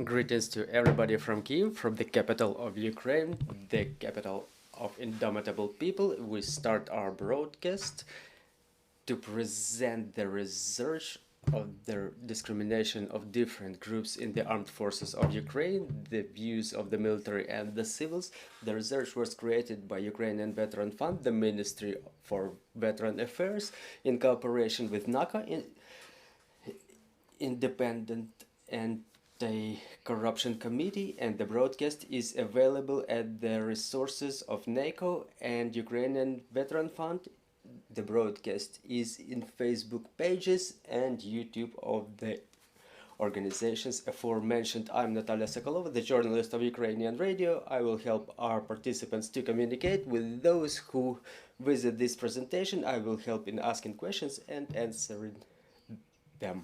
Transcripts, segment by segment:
Greetings to everybody from Kyiv, from the capital of Ukraine, the capital of indomitable people. We start our broadcast to present the research of the discrimination of different groups in the armed forces of Ukraine, the views of the military and the civils. The research was created by Ukrainian Veteran Fund, the Ministry for Veteran Affairs, in cooperation with NAKO, independent and the Corruption Committee, and the broadcast is available at the resources of NAKO and Ukrainian Veteran Fund. The broadcast is in Facebook pages and YouTube of the organizations aforementioned. I'm Natalia Sokolova, the journalist of Ukrainian radio. I will help our participants to communicate with those who visit this presentation. I will help in asking questions and answering them.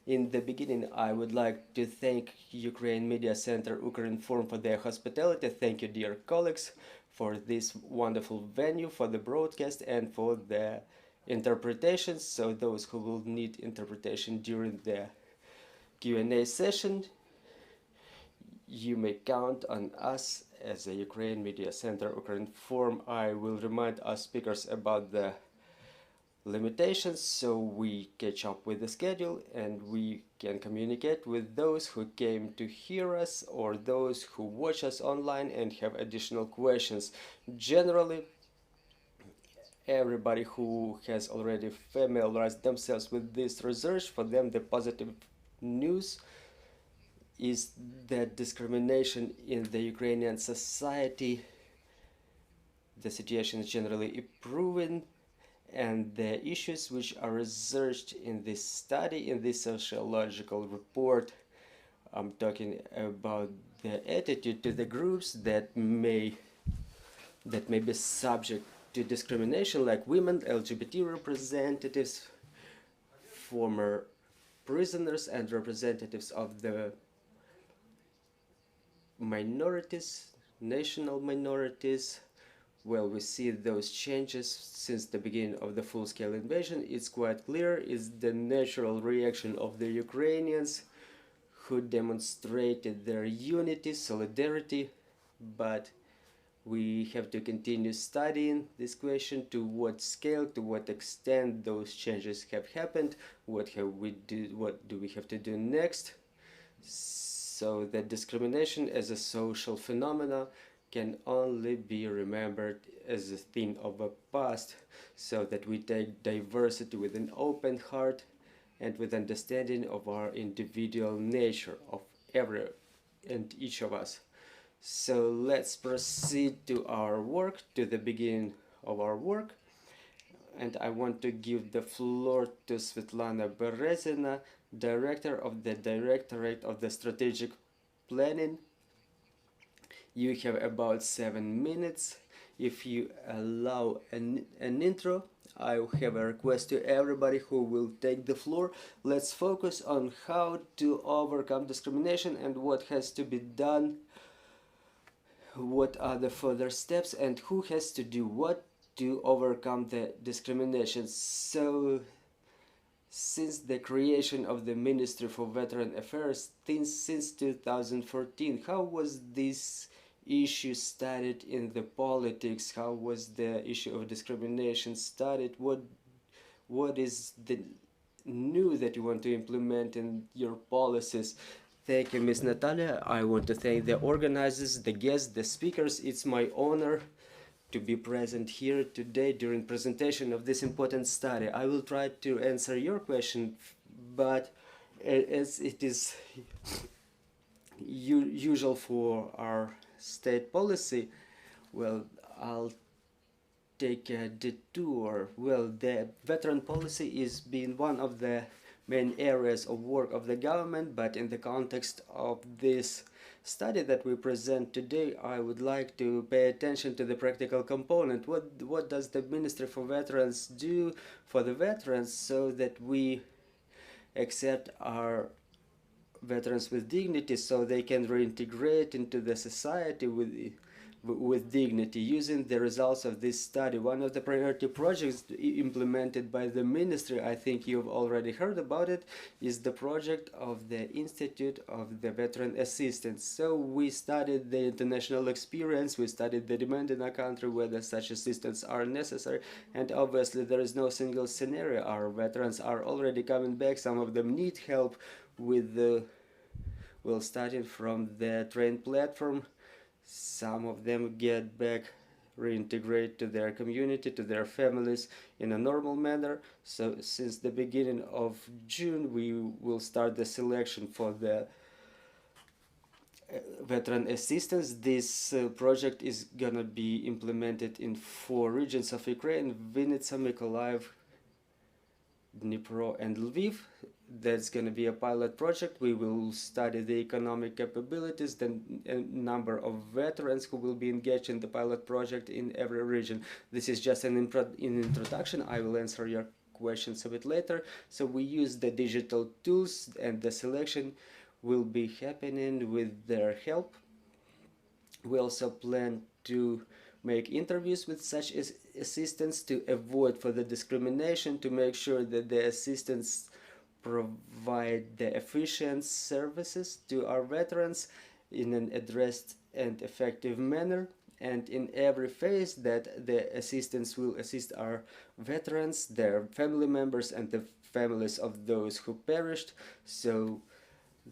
In the beginning, I would like to thank Ukraine Media Center Ukrinform for their hospitality. Thank you, dear colleagues, for this wonderful venue, for the broadcast, and for the interpretations. So those who will need interpretation during the Q&A session, you may count on us as a Ukraine Media Center Ukrinform. I will remind our speakers about the limitations so we catch up with the schedule and we can communicate with those who came to hear us or those who watch us online and have additional questions. Generally, everybody who has already familiarized themselves with this research, for them the positive news is that discrimination in the Ukrainian society, the situation is generally improving, and the issues which are researched in this study, in this sociological report, I'm talking about the attitude to the groups that may be subject to discrimination, like women, LGBT representatives, former prisoners, and representatives of the minorities, national minorities. Well, we see those changes since the beginning of the full-scale invasion. It's quite clear it's the natural reaction of the Ukrainians who demonstrated their unity, solidarity, but we have to continue studying this question, to what scale, to what extent those changes have happened, what do we have to do next, so that discrimination as a social phenomena can only be remembered as a thing of the past, so that we take diversity with an open heart and with understanding of our individual nature of every and each of us. So let's proceed to our work, to the beginning of our work. And I want to give the floor to Svitlana Berezina, Director of the Directorate of the Strategic Planning. You have about 7 minutes. If you allow an intro, I have a request to everybody who will take the floor. Let's focus on how to overcome discrimination and what has to be done, what are the further steps, and who has to do what to overcome the discrimination. So, since the creation of the Ministry for Veteran Affairs, since 2014, how was this issue studied in the politics? How was the issue of discrimination studied? What is the new that you want to implement in your policies? Thank you, Ms. Natalia. I want to thank the organizers, the guests, the speakers. It's my honor to be present here today during presentation of this important study. I will try to answer your question, but as it is usual for our state policy, well, I'll take a detour. Well, the veteran policy is being one of the main areas of work of the government, but in the context of this study that we present today, I would like to pay attention to the practical component. What does the Ministry for Veterans do for the veterans so that we accept our veterans with dignity, so they can reintegrate into the society with dignity. Using the results of this study, one of the priority projects implemented by the ministry, I think you've already heard about it, is the project of the Institute of the Veteran Assistance. So we studied the international experience, we studied the demand in our country, whether such assistance are necessary, and obviously there is no single scenario. Our veterans are already coming back, some of them need help with the, well, starting from the train platform. Some of them get back, reintegrate to their community, to their families in a normal manner. So since the beginning of June, we will start the selection for the veteran assistance. This project is gonna be implemented in 4 regions of Ukraine: Vinnytsia, Mykolaiv, Dnipro, and Lviv. That's going to be a pilot project. We will study the economic capabilities, the number of veterans who will be engaged in the pilot project in every region. This is just an introduction. I will answer your questions a bit later. So we use the digital tools, and the selection will be happening with their help. We also plan to make interviews with such assistants to avoid further discrimination, to make sure that the assistants provide the efficient services to our veterans in an addressed and effective manner. And in every phase that the assistants will assist our veterans, their family members, and the families of those who perished. So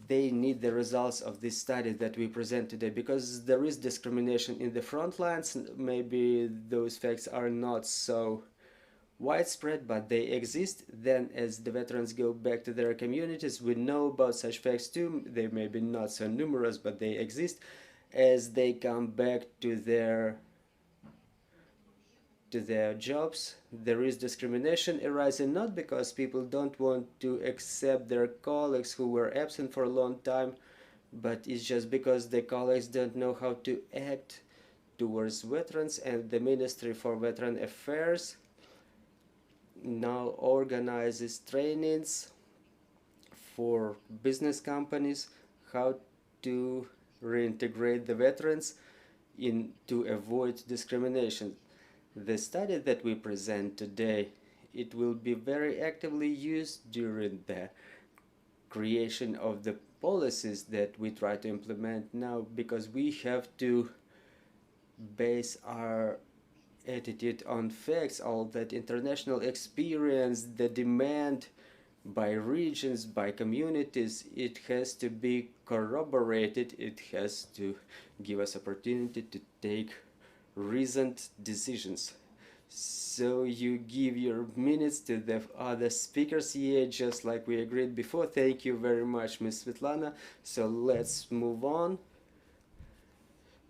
they need the results of this study that we present today, because there is discrimination in the front lines. Maybe those facts are not so widespread, but they exist. Then as the veterans go back to their communities, we know about such facts too. They may be not so numerous, but they exist. As they come back to their jobs, there is discrimination arising, not because people don't want to accept their colleagues who were absent for a long time, but it's just because the colleagues don't know how to act towards veterans. And the Ministry for Veteran Affairs now organizes trainings for business companies how to reintegrate the veterans to avoid discrimination. The study that we present today, it will be very actively used during the creation of the policies that we try to implement now, because we have to base our attitude on facts, all that international experience, the demand by regions, by communities. It has to be corroborated. It has to give us opportunity to take reasoned decisions. So you give your minutes to the other speakers here, just like we agreed before. Thank you very much, Ms. Svitlana. So let's move on.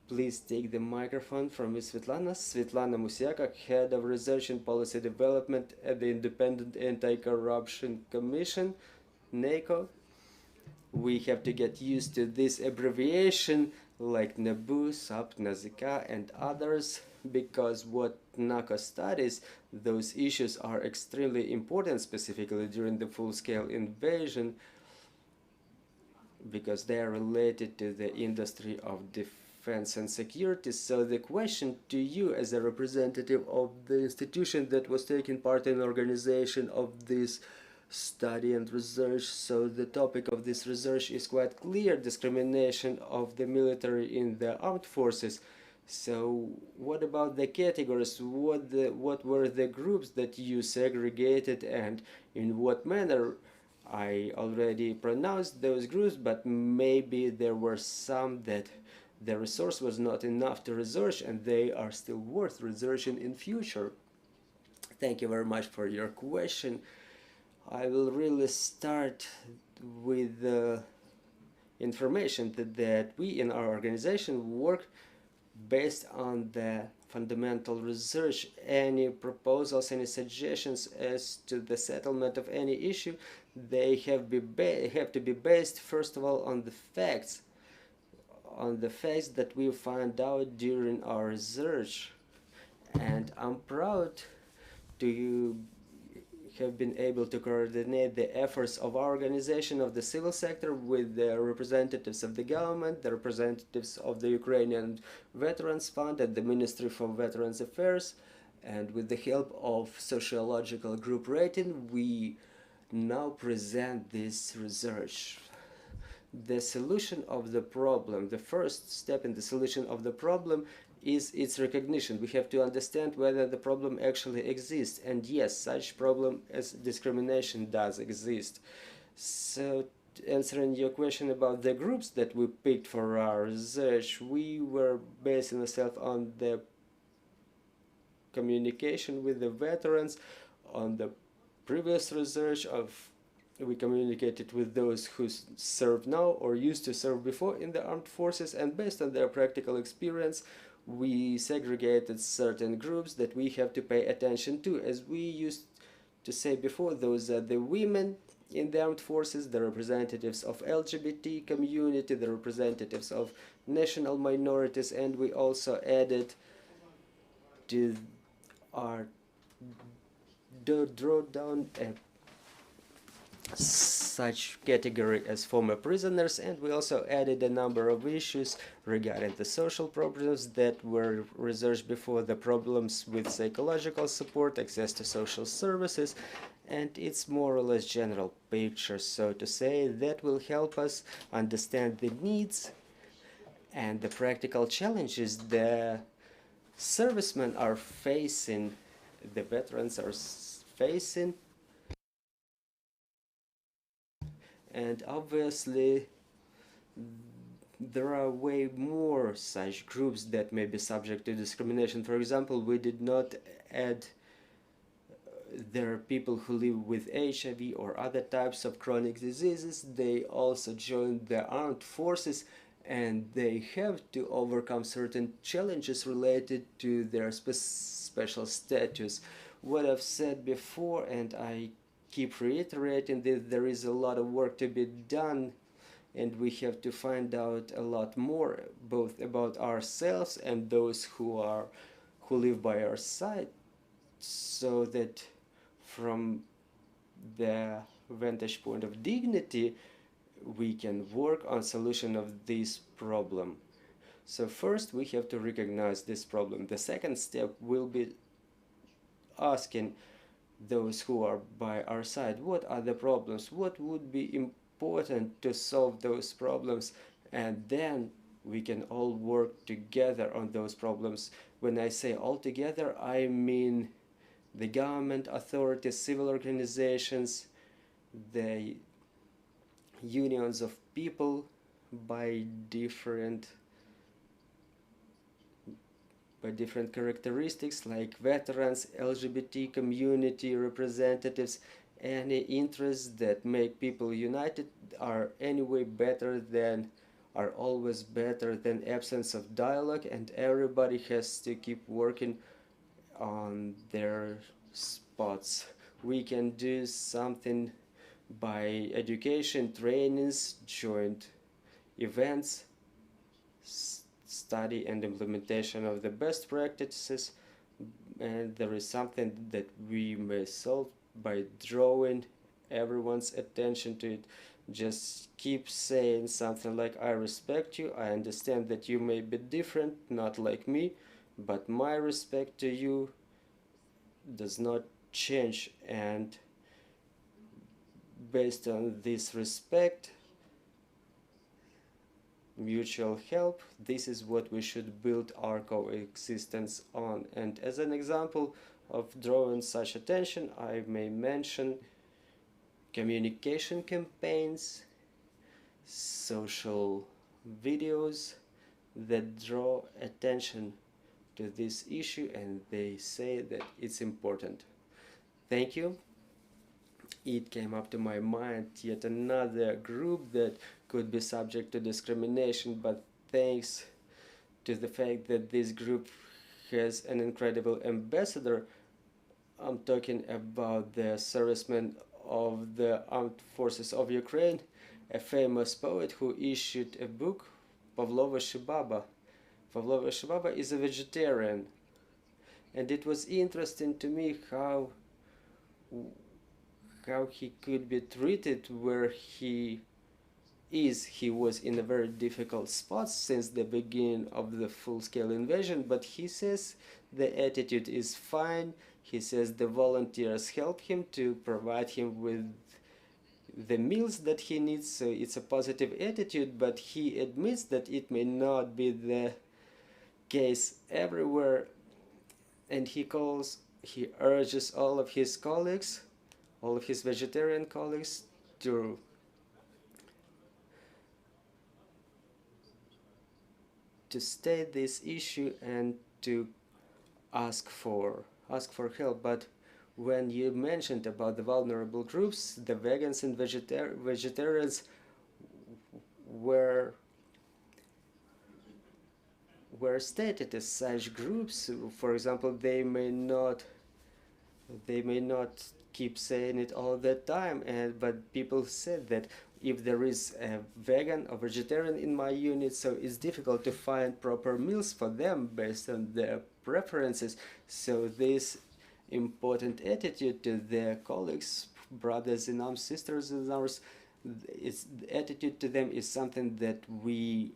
Please take the microphone from Ms. Svitlana. Svitlana Musiyaka, Head of Research and Policy Development at the Independent Anti-Corruption Commission, NAKO. We have to get used to this abbreviation like NABU, SAP, NAZK, and others, because what NAKO studies, those issues are extremely important, specifically during the full-scale invasion, because they are related to the industry of defense and security. So the question to you, as a representative of the institution that was taking part in the organization of this study and research, so the topic of this research is quite clear: discrimination of the military in the armed forces. So what about the categories? What were the groups that you segregated, and in what manner? I already pronounced those groups, but maybe there were some that the resource was not enough to research, and they are still worth researching in future. Thank you very much for your question. I will really start with the information that we in our organization work based on the fundamental research. Any proposals, any suggestions as to the settlement of any issue, they have to be based, first of all, on the facts, that we find out during our research. And I'm proud to have been able to coordinate the efforts of our organization of the civil sector with the representatives of the government, the representatives of the Ukrainian Veterans Fund and the Ministry for Veterans Affairs, and with the help of Sociological group rating, we now present this research. The solution of the problem, the first step in the solution of the problem is its recognition. We have to understand whether the problem actually exists, and yes, such problem as discrimination does exist. So, answering your question about the groups that we picked for our research, we were basing ourselves on the communication with the veterans. On the previous research we communicated with those who serve now or used to serve before in the armed forces, and based on their practical experience we segregated certain groups that we have to pay attention to. As we used to say before, those are the women in the armed forces, the representatives of LGBT community, the representatives of national minorities, and we also added to our draw down such category as former prisoners, and we also added a number of issues regarding the social problems that were researched before, the problems with psychological support, access to social services, and it's more or less general picture, so to say, that will help us understand the needs and the practical challenges the servicemen are facing, the veterans are facing. And obviously there are way more such groups that may be subject to discrimination. For example, we did not add there are people who live with HIV or other types of chronic diseases. They also joined the armed forces, and they have to overcome certain challenges related to their special status. What I've said before, and I keep reiterating, that there is a lot of work to be done, and we have to find out a lot more both about ourselves and those who live by our side, so that from the vantage point of dignity we can work on solution of this problem. So first we have to recognize this problem. The second step will be asking those who are by our side, what are the problems, what would be important to solve those problems, and then we can all work together on those problems. When I say all together, I mean the government authorities, civil organizations, the unions of people by different characteristics, like veterans, LGBT community representatives. Any interests that make people united are always better than absence of dialogue, and everybody has to keep working on their spots. We can do something by education, trainings, joint events, study and implementation of the best practices, and there is something that we may solve by drawing everyone's attention to it. Just keep saying something like, I respect you, I understand that you may be different, not like me, but my respect to you does not change, and based on this respect, mutual help, this is what we should build our coexistence on. And as an example of drawing such attention, I may mention communication campaigns, social videos that draw attention to this issue, and they say that it's important. Thank you. It came up to my mind yet another group that could be subject to discrimination, but thanks to the fact that this group has an incredible ambassador, I'm talking about the servicemen of the armed forces of Ukraine, a famous poet who issued a book, Pavlova Shibaba. Pavlova Shibaba is a vegetarian, and it was interesting to me how how he could be treated where he was in a very difficult spot since the beginning of the full-scale invasion, but he says the attitude is fine. He says the volunteers help him to provide him with the meals that he needs, so it's a positive attitude, but he admits that it may not be the case everywhere, and he urges all of his colleagues, all of his vegetarian colleagues, to state this issue and to ask for help. But when you mentioned about the vulnerable groups, the vegans and vegetarians were stated as such groups. For example, they may not keep saying it all the time, but people said that if there is a vegan or vegetarian in my unit, so it's difficult to find proper meals for them based on their preferences. So this important attitude to their colleagues, brothers in arms, sisters in arms, the attitude to them is something that we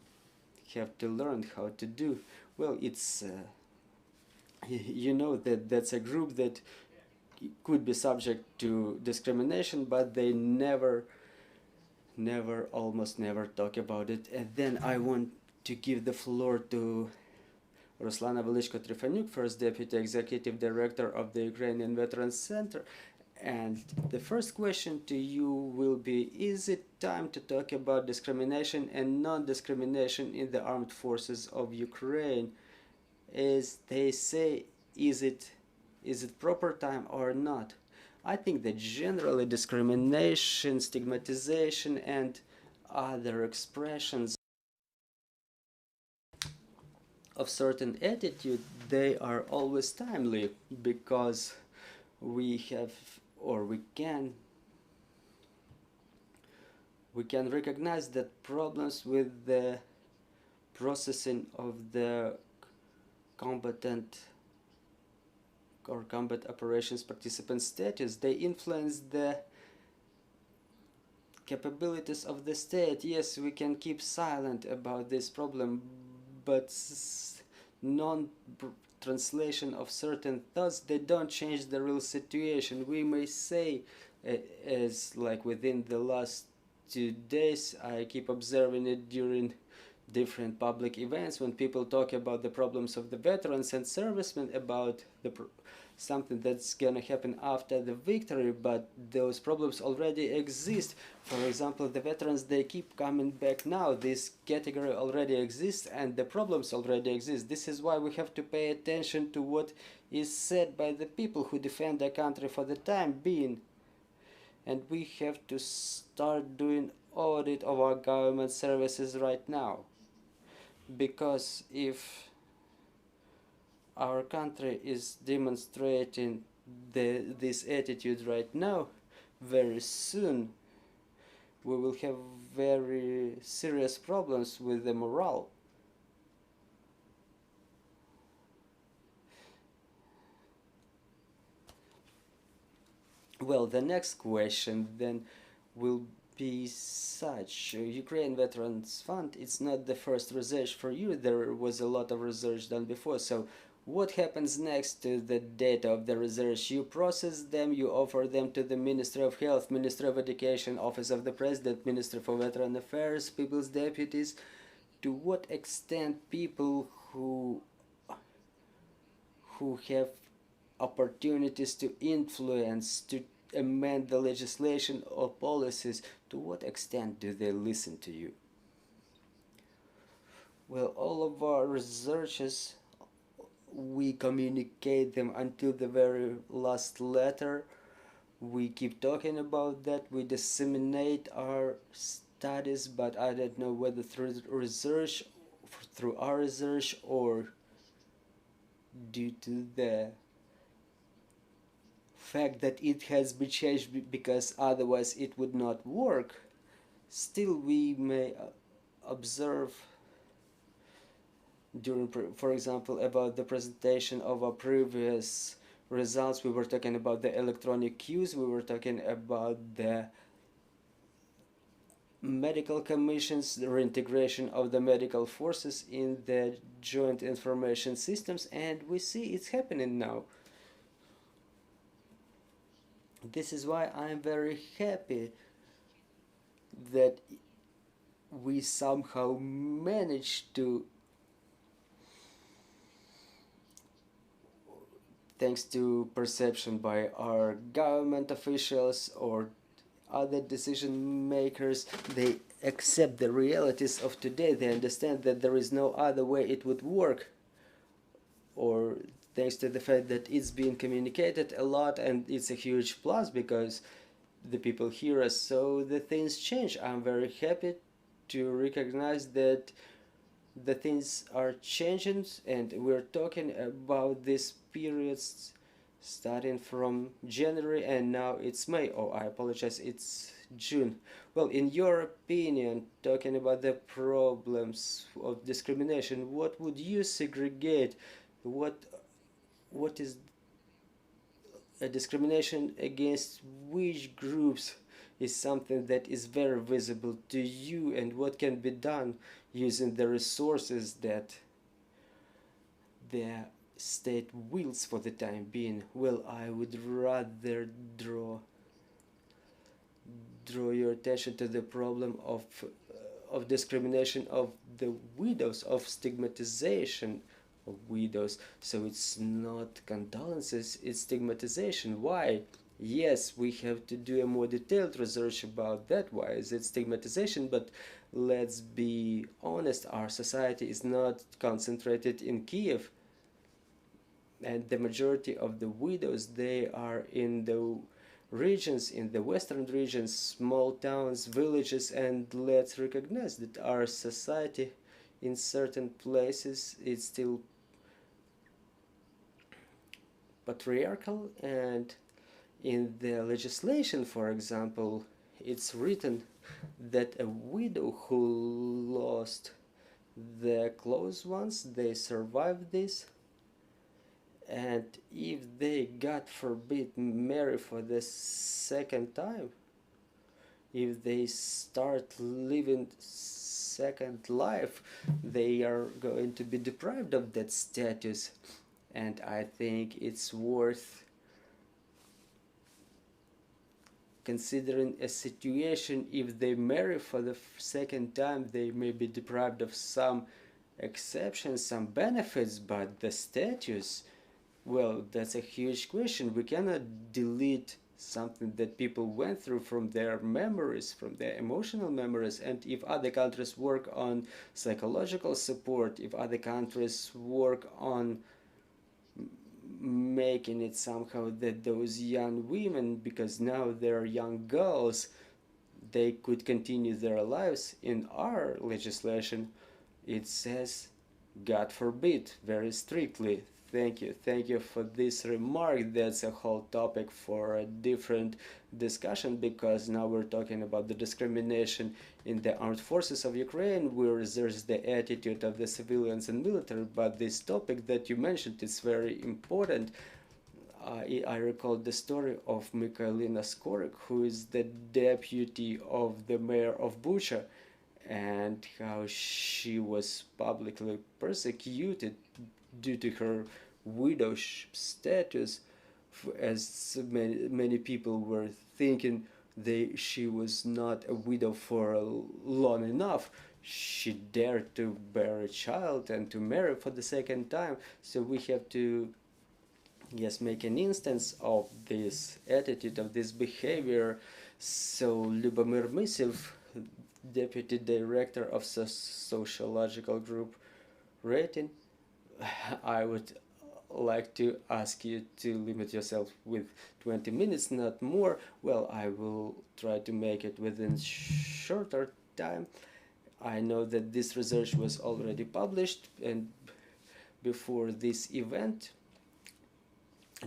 have to learn how to do. Well, it's you know that that's a group that could be subject to discrimination, but they almost never talk about it. And then I want to give the floor to Ruslana Velychko-Trifonyuk, first Deputy Executive Director of the Ukrainian Veterans Center. And the first question to you will be, is it time to talk about discrimination and non-discrimination in the armed forces of Ukraine? As they say, is it proper time or not? I think that generally discrimination, stigmatization, and other expressions of certain attitude, they are always timely, because we have, or we can recognize that problems with the processing of the combatant or combat operations participant status, they influence the capabilities of the state. Yes, we can keep silent about this problem, but non-translation of certain thoughts, they don't change the real situation. We may say, as like within the last 2 days, I keep observing it during different public events, when people talk about the problems of the veterans and servicemen, about something that's gonna happen after the victory, but those problems already exist. For example, the veterans, they keep coming back now. This category already exists and the problems already exist. This is why we have to pay attention to what is said by the people who defend their country for the time being. And we have to start doing audit of our government services right now. Because if our country is demonstrating this attitude right now, very soon we will have very serious problems with the morale. Well, the next question then will be such. Ukraine Veterans Fund, it's not the first research for you. There was a lot of research done before. So what happens next to the data of the research? You process them, you offer them to the Ministry of Health, Ministry of Education, Office of the President, Ministry for Veteran Affairs, People's Deputies. To what extent people who have opportunities to influence, to amend the legislation or policies, to what extent do they listen to you? Well, all of our researches, we communicate them until the very last letter. We keep talking about that, we disseminate our studies, but I don't know whether through our research or due to the fact that it has been changed, because otherwise it would not work. Still, we may observe during, for example, about the presentation of a previous results, we were talking about the electronic cues, we were talking about the medical commissions, the reintegration of the medical forces in the joint information systems, and we see it's happening now. This is why I'm very happy that we somehow managed to, thanks to perception by our government officials or other decision makers, they accept the realities of today. They understand that there is no other way it would work, or thanks to the fact that it's being communicated a lot, and it's a huge plus because the people hear us, so the things change. I'm very happy to recognize that the things are changing, and we're talking about these periods starting from January, and now it's May. Oh, I apologize, it's June. Well, in your opinion, talking about the problems of discrimination, what would you segregate? What is a discrimination against which groups is something that is very visible to you, and what can be done using the resources that the state wills for the time being? Well, I would rather draw your attention to the problem of discrimination of the widows, of stigmatization of widows. So it's not condolences, it's stigmatization. Why? Yes, we have to do a more detailed research about that. Why is it stigmatization? But let's be honest, our society is not concentrated in Kiev, and the majority of the widows, they are in the regions, in the western regions, small towns, villages, and let's recognize that our society in certain places is still patriarchal, and in the legislation, for example, it's written that a widow who lost the close ones, they survived this, and if they, God forbid, marry for the second time, if they start living second life, they are going to be deprived of that status. And I think it's worth considering a situation. If they marry for the second time, they may be deprived of some exceptions, some benefits, but the status, well, that's a huge question. We cannot delete something that people went through from their memories, from their emotional memories. And if other countries work on psychological support, if other countries work on making it somehow that those young women, because now they're young girls, they could continue their lives, in our legislation it says, God forbid, very strictly. Thank you for this remark. That's a whole topic for a different discussion, because now we're talking about the discrimination in the armed forces of Ukraine, where there's the attitude of the civilians and military. But this topic that you mentioned is very important. I recall the story of Mikhailina Skorik, who is the deputy of the mayor of Bucha, and how she was publicly persecuted due to her widowship status, as many people were thinking she was not a widow for long enough. She dared to bear a child and to marry for the second time. So we have to, yes, make an instance of this attitude, of this behavior. So Liubomyr Mysiv, deputy director of Sociological group rating, I would like to ask you to limit yourself with 20 minutes, not more. Well, I will try to make it within shorter time. I know that this research was already published and before this event.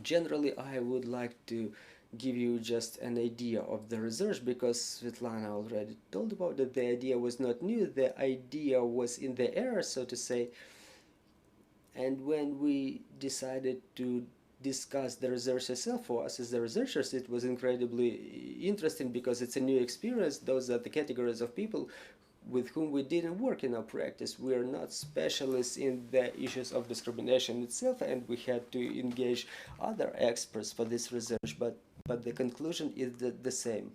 Generally, I would like to give you just an idea of the research, because Svitlana already told about it. The idea was not new, the idea was in the air, so to say. And when we decided to discuss the research itself. For us as the researchers, it was incredibly interesting because it's a new experience. Those are the categories of people with whom we didn't work in our practice. We are not specialists in the issues of discrimination itself, and we had to engage other experts for this research, but the conclusion is the same.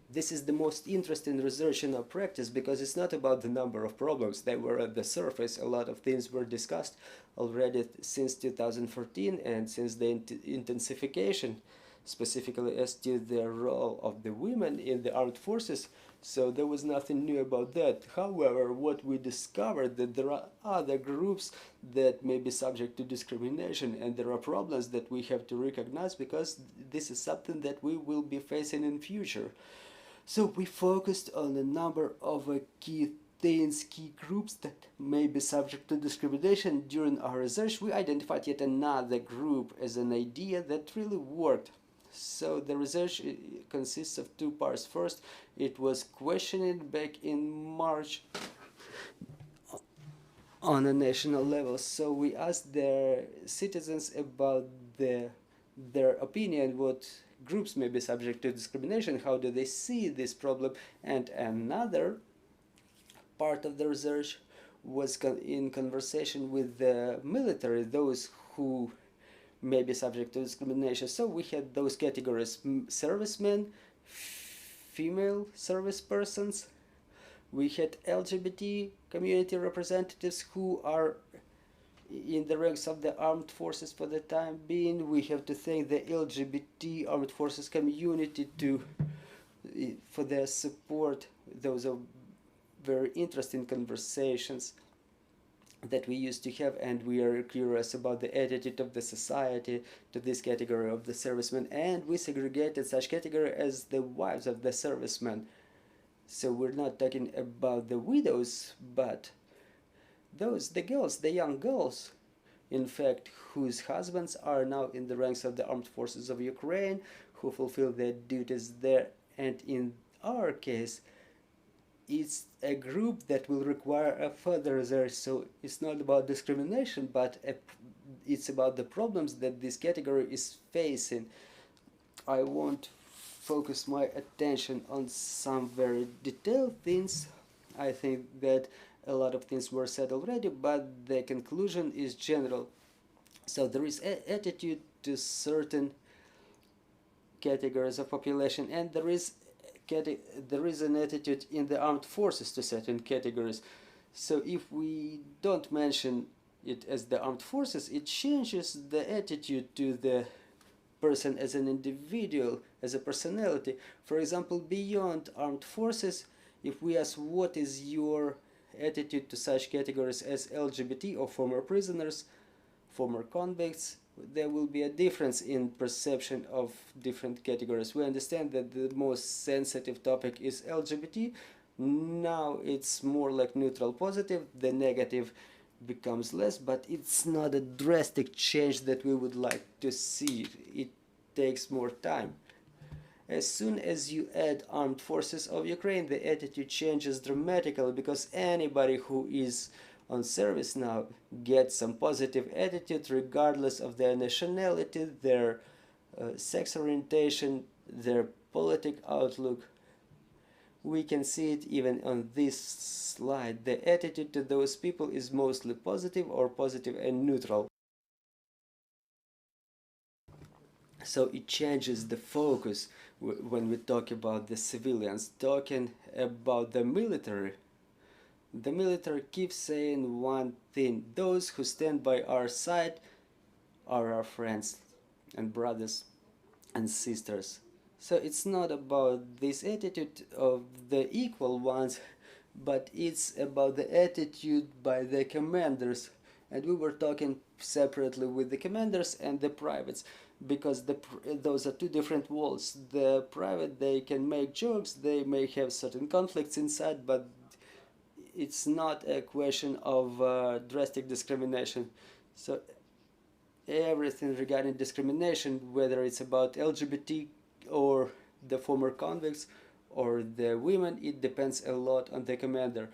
This is the most interesting research in our practice because it's not about the number of problems. They were at the surface. A lot of things were discussed already since 2014 and since the intensification, specifically as to the role of the women in the armed forces. So there was nothing new about that. However, what we discovered that there are other groups that may be subject to discrimination, and there are problems that we have to recognize because this is something that we will be facing in future. So we focused on a number of key things, key groups that may be subject to discrimination. During our research, we identified yet another group as an idea that really worked. So the research consists of two parts. First, it was questioning back in March on a national level. So we asked their citizens about their opinion, what groups may be subject to discrimination, how do they see this problem. And another part of the research was in conversation with the military, those who may be subject to discrimination. So we had those categories: servicemen, female service persons. We had LGBT community representatives who are in the ranks of the armed forces for the time being. We have to thank the LGBT armed forces community for their support. Those are very interesting conversations that we used to have, and we are curious about the attitude of the society to this category of the servicemen, and we segregated such category as the wives of the servicemen. So we're not talking about the widows, but the girls, the young girls, in fact, whose husbands are now in the ranks of the armed forces of Ukraine, who fulfill their duties there. And in our case, it's a group that will require a further research. So it's not about discrimination, but it's about the problems that this category is facing. I won't focus my attention on some very detailed things. I think that a lot of things were said already, but the conclusion is general. So there is attitude to certain categories of population, and there is an attitude in the armed forces to certain categories. So if we don't mention it as the armed forces, it changes the attitude to the person as an individual, as a personality. For example, beyond armed forces, if we ask what is your attitude to such categories as LGBT or former prisoners, former convicts, there will be a difference in perception of different categories. We understand that the most sensitive topic is LGBT. Now it's more like neutral positive. The negative becomes less, but it's not a drastic change that we would like to see. It takes more time. As soon as you add armed forces of Ukraine, the attitude changes dramatically, because anybody who is on service now gets some positive attitude regardless of their nationality, their sex orientation, their politic outlook. We can see it even on this slide. The attitude to those people is mostly positive or positive and neutral. So it changes the focus when we talk about the civilians. Talking about the military keeps saying one thing: those who stand by our side are our friends and brothers and sisters. So it's not about this attitude of the equal ones, but it's about the attitude by the commanders. And we were talking separately with the commanders and the privates, because those are two different worlds. The private, they can make jokes, they may have certain conflicts inside, but it's not a question of drastic discrimination. So everything regarding discrimination, whether it's about LGBT or the former convicts or the women, it depends a lot on the commander.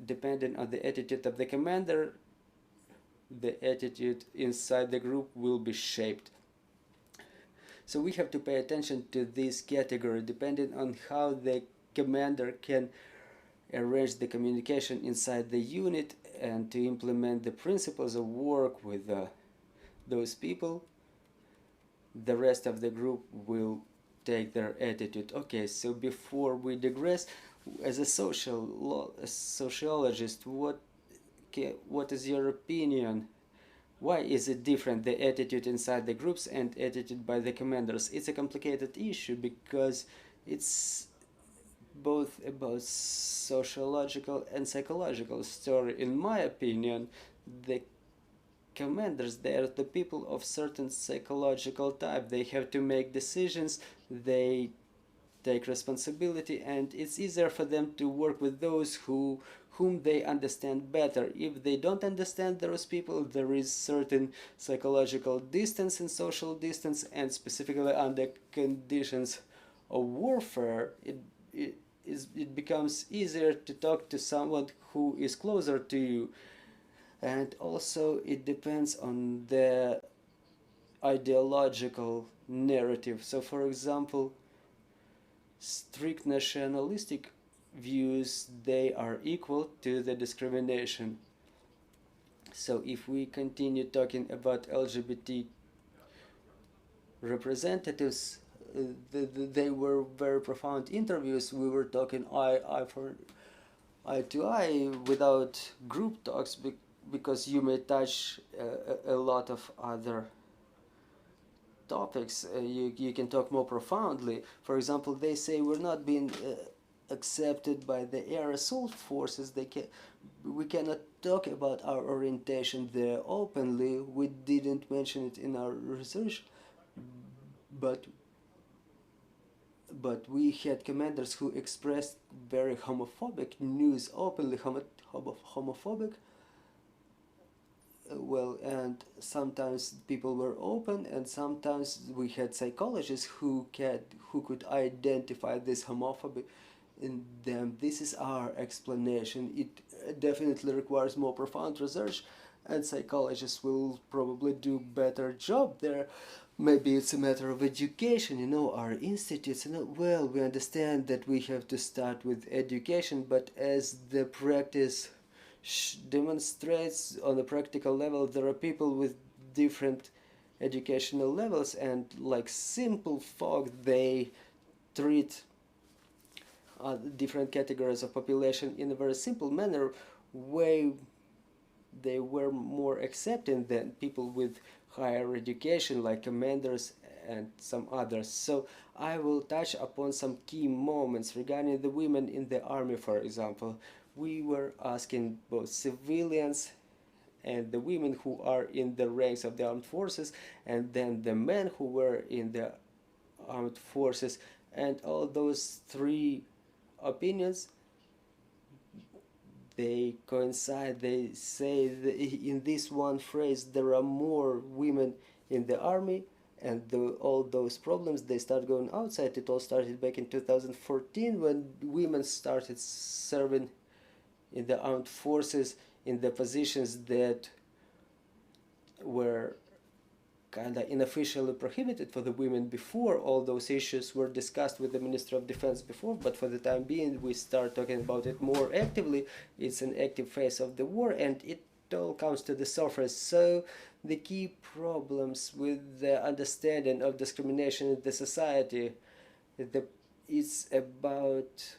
Depending on the attitude of the commander, the attitude inside the group will be shaped. So we have to pay attention to this category depending on how the commander can arrange the communication inside the unit and to implement the principles of work with those people. The rest of the group will take their attitude. Okay, so before we digress, as a sociologist, what is your opinion? Why is it different, the attitude inside the groups and attitude by the commanders? It's a complicated issue because it's both about sociological and psychological story. In my opinion, the commanders, they are the people of certain psychological type. They have to make decisions, they take responsibility, and it's easier for them to work with those whom they understand better. If they don't understand those people, there is certain psychological distance and social distance, and specifically under conditions of warfare, it becomes easier to talk to someone who is closer to you. And also it depends on the ideological narrative. So for example, strict nationalistic views, they are equal to the discrimination. So if we continue talking about LGBT representatives, they were very profound interviews. We were talking eye to eye without group talks, because you may touch a lot of other topics. You can talk more profoundly. For example, they say we're not being accepted by the air assault forces. We cannot talk about our orientation there openly. We didn't mention it in our research, but we had commanders who expressed very homophobic news, openly homophobic. Well, and sometimes people were open, and sometimes we had psychologists who could identify this homophobia in them. This is our explanation. It definitely requires more profound research, and psychologists will probably do better job there. Maybe it's a matter of education, our institutes, well, we understand that we have to start with education, but as the practice demonstrates on a practical level, there are people with different educational levels, and like simple folk, they treat different categories of population in a very simple manner, way they were more accepting than people with higher education like commanders and some others. So I will touch upon some key moments regarding the women in the army. For example, we were asking both civilians and the women who are in the ranks of the armed forces, and then the men who were in the armed forces, and all those three opinions, they coincide. They say in this one phrase, there are more women in the army, and all those problems, they start going outside. It all started back in 2014 when women started serving in the armed forces in the positions that were kind of unofficially prohibited for the women before. All those issues were discussed with the Minister of Defense before, but for the time being we start talking about it more actively. It's an active phase of the war, and it all comes to the surface. So the key problems with the understanding of discrimination in the society, it's about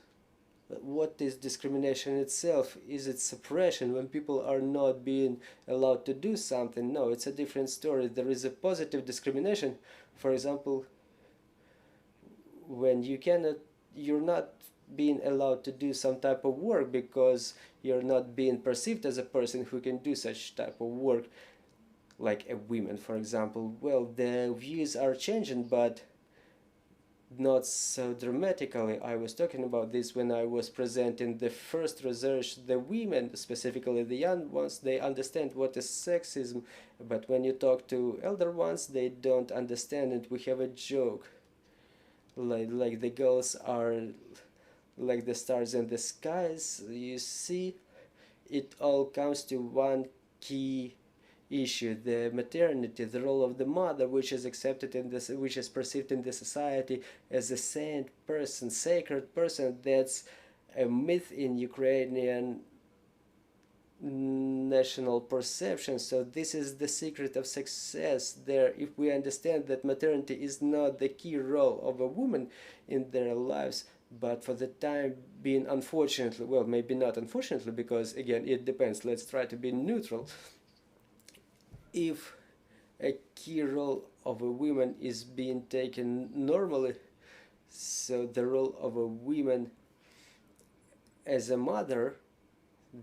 what is discrimination itself. Is it suppression when people are not being allowed to do something? No, it's a different story. There is a positive discrimination. For example, when you're not being allowed to do some type of work because you're not being perceived as a person who can do such type of work, like a woman, for example. Well, the views are changing, but not so dramatically. I was talking about this when I was presenting the first research. The women, specifically the young ones, they understand what is sexism, but when you talk to elder ones, they don't understand it. We have a joke, like the girls are like the stars in the skies. You see, it all comes to one key issue, the maternity, the role of the mother, which is accepted in this, which is perceived in the society as a saint person, sacred person. That's a myth in Ukrainian national perception. So this is the secret of success there. If we understand that maternity is not the key role of a woman in their lives, but for the time being, unfortunately, well, maybe not unfortunately, because again, it depends, let's try to be neutral. If a key role of a woman is being taken normally, so the role of a woman as a mother,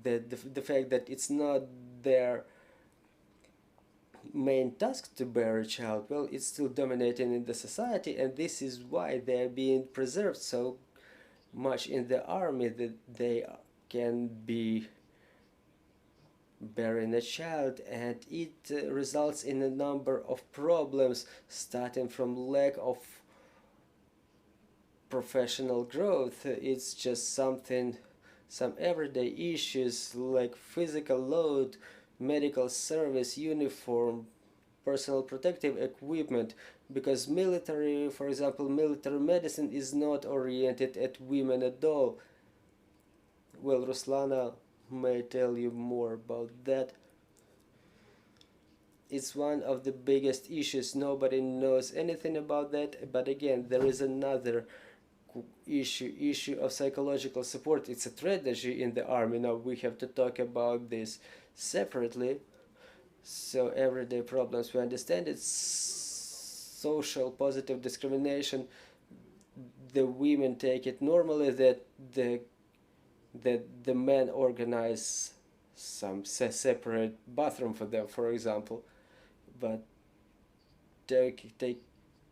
the fact that it's not their main task to bear a child, well, it's still dominating in the society, and this is why they're being preserved so much in the army, that they can be bearing a child, and it results in a number of problems, starting from lack of professional growth. It's just something, some everyday issues like physical load, medical service, uniform, personal protective equipment, because military, for example, military medicine is not oriented at women at all. Well, Ruslana may tell you more about that. It's one of the biggest issues. Nobody knows anything about that, but again, there is another issue of psychological support. It's a tragedy in the army. Now we have to talk about this separately. So everyday problems, we understand it's social positive discrimination. The women take it normally that the men organize some separate bathroom for them, for example. But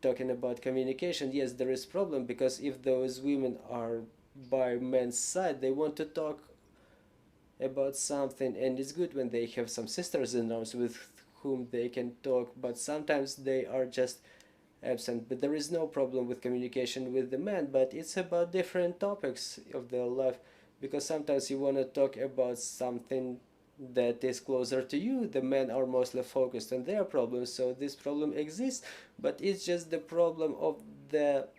talking about communication, yes, there is problem, because if those women are by men's side, they want to talk about something, and it's good when they have some sisters in arms with whom they can talk, but sometimes they are just absent. But there is no problem with communication with the men, but it's about different topics of their life, because sometimes you want to talk about something that is closer to you. The men are mostly focused on their problems, so this problem exists, but it's just the problem of the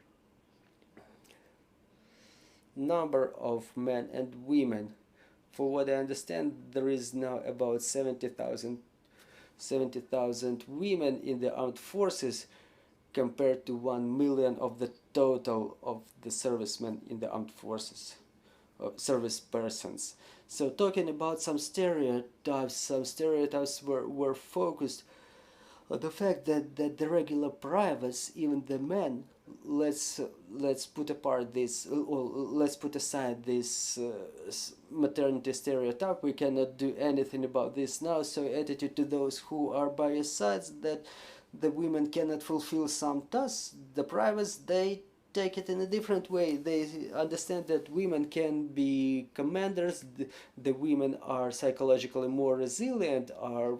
number of men and women. For what I understand, there is now about 70,000 women in the armed forces, compared to 1 million of the total of the servicemen in the armed forces, service persons. So talking about some stereotypes were focused on the fact that the regular privates, even the men, let's put apart this, or let's put aside this maternity stereotype. We cannot do anything about this now. So attitude to those who are by your sides, that the women cannot fulfill some tasks, the privates, they take it in a different way. They understand that women can be commanders, the women are psychologically more resilient, are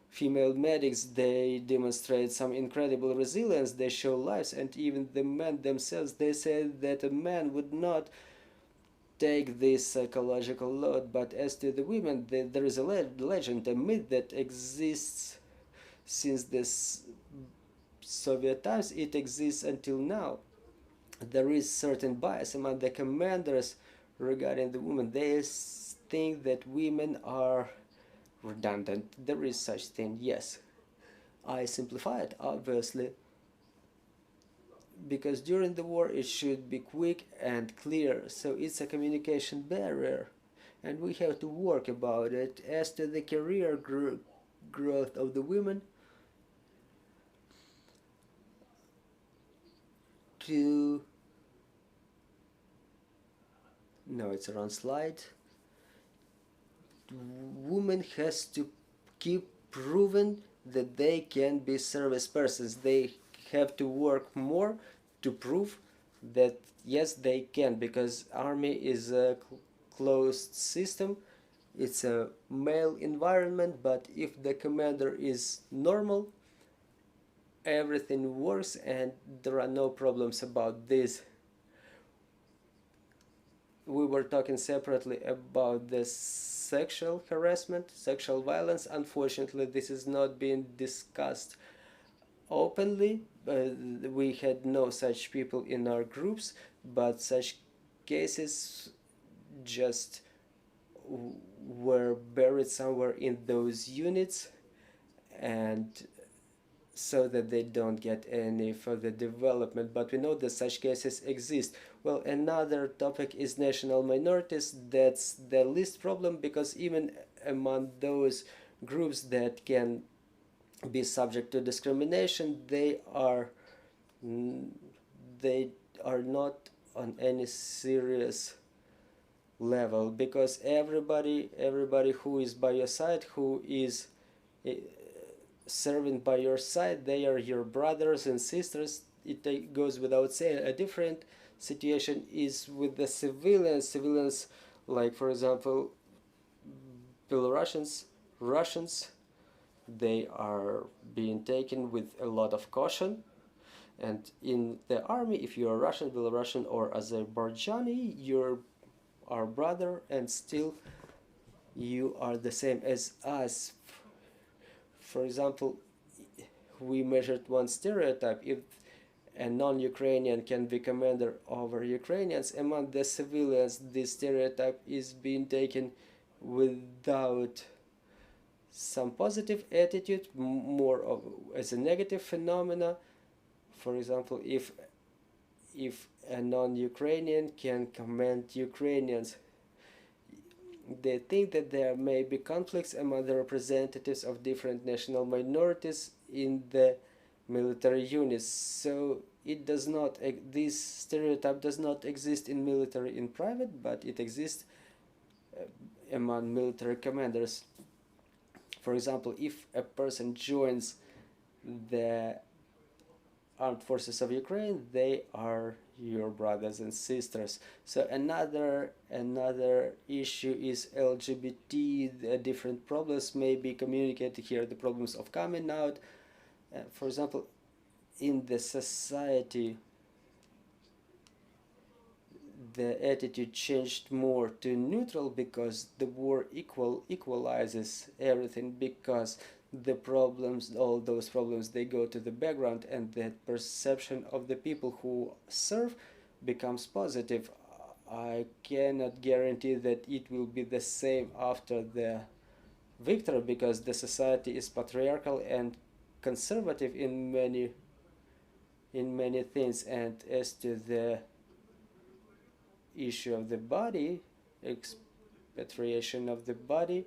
female medics, they demonstrate some incredible resilience, they show lives, and even the men themselves, they say that a man would not take this psychological load. But as to the women, there is a legend, a myth that exists since this Soviet times, it exists until now. There is certain bias among the commanders regarding the women. They think that women are redundant. There is such thing, yes. I simplify it, obviously, because during the war it should be quick and clear, so it's a communication barrier, and we have to work about it. As to the career growth of the women, no, it's a wrong slide. Women has to keep proving that they can be service persons. They have to work more to prove that yes, they can, because army is a closed system, it's a male environment. But if the commander is normal, everything works and there are no problems about this. we were talking separately about the sexual harassment, sexual violence. Unfortunately, this is not being discussed openly. We had no such people in our groups, but such cases just were buried somewhere in those units, and so that they don't get any further development. But we know that such cases exist. Well, another topic is national minorities. That's the least problem, because even among those groups that can be subject to discrimination, they are not on any serious level, because everybody who is by your side, who is serving by your side, they are your brothers and sisters. It goes without saying. A different situation is with the civilians, like for example Belarusians, Russians. They are being taken with a lot of caution. And in the army, if you are Russian, Belarusian, or Azerbaijani, you're our brother, and still you are the same as us. For example, we measured one stereotype. If a non-Ukrainian can be commander over Ukrainians, among the civilians, this stereotype is being taken without some positive attitude, more of as a negative phenomena. For example, if a non-Ukrainian can command Ukrainians, they think that there may be conflicts among the representatives of different national minorities in the military units. So it does not, this stereotype does not exist in military in private, but it exists among military commanders. For example, if a person joins the armed forces of Ukraine, they are your brothers and sisters. So another issue is LGBT. The different problems may be communicated here. The problems of coming out. For example, in the society, the attitude changed more to neutral, because the war equalizes everything, because the problems, all those problems, they go to the background, and the perception of the people who serve becomes positive. I cannot guarantee that it will be the same after the victory, because the society is patriarchal and conservative in many things. And as to the issue of the body, expatriation of the body,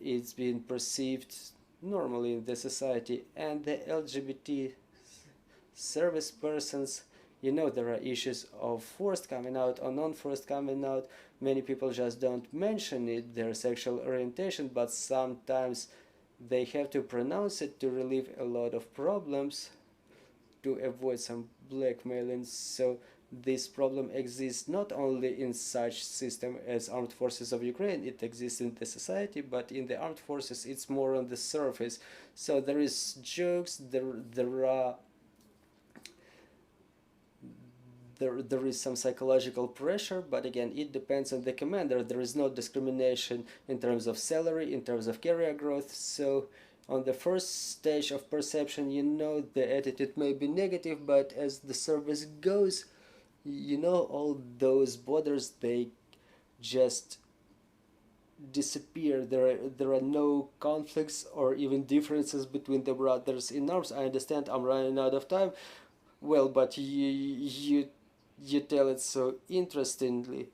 it's been perceived normally in the society. And the LGBT service persons, there are issues of forced coming out or non-forced coming out. Many people just don't mention it, their sexual orientation, but sometimes they have to pronounce it to relieve a lot of problems, to avoid some blackmailing. So this problem exists not only in such system as armed forces of Ukraine, it exists in the society, but in the armed forces it's more on the surface. So there is jokes, there is some psychological pressure, but again, it depends on the commander. There is no discrimination in terms of salary, in terms of career growth. So on the first stage of perception, the attitude may be negative, but as the service goes, all those borders, they just disappear. There are no conflicts or even differences between the brothers in arms. I understand I'm running out of time. Well, but you tell it so interestingly.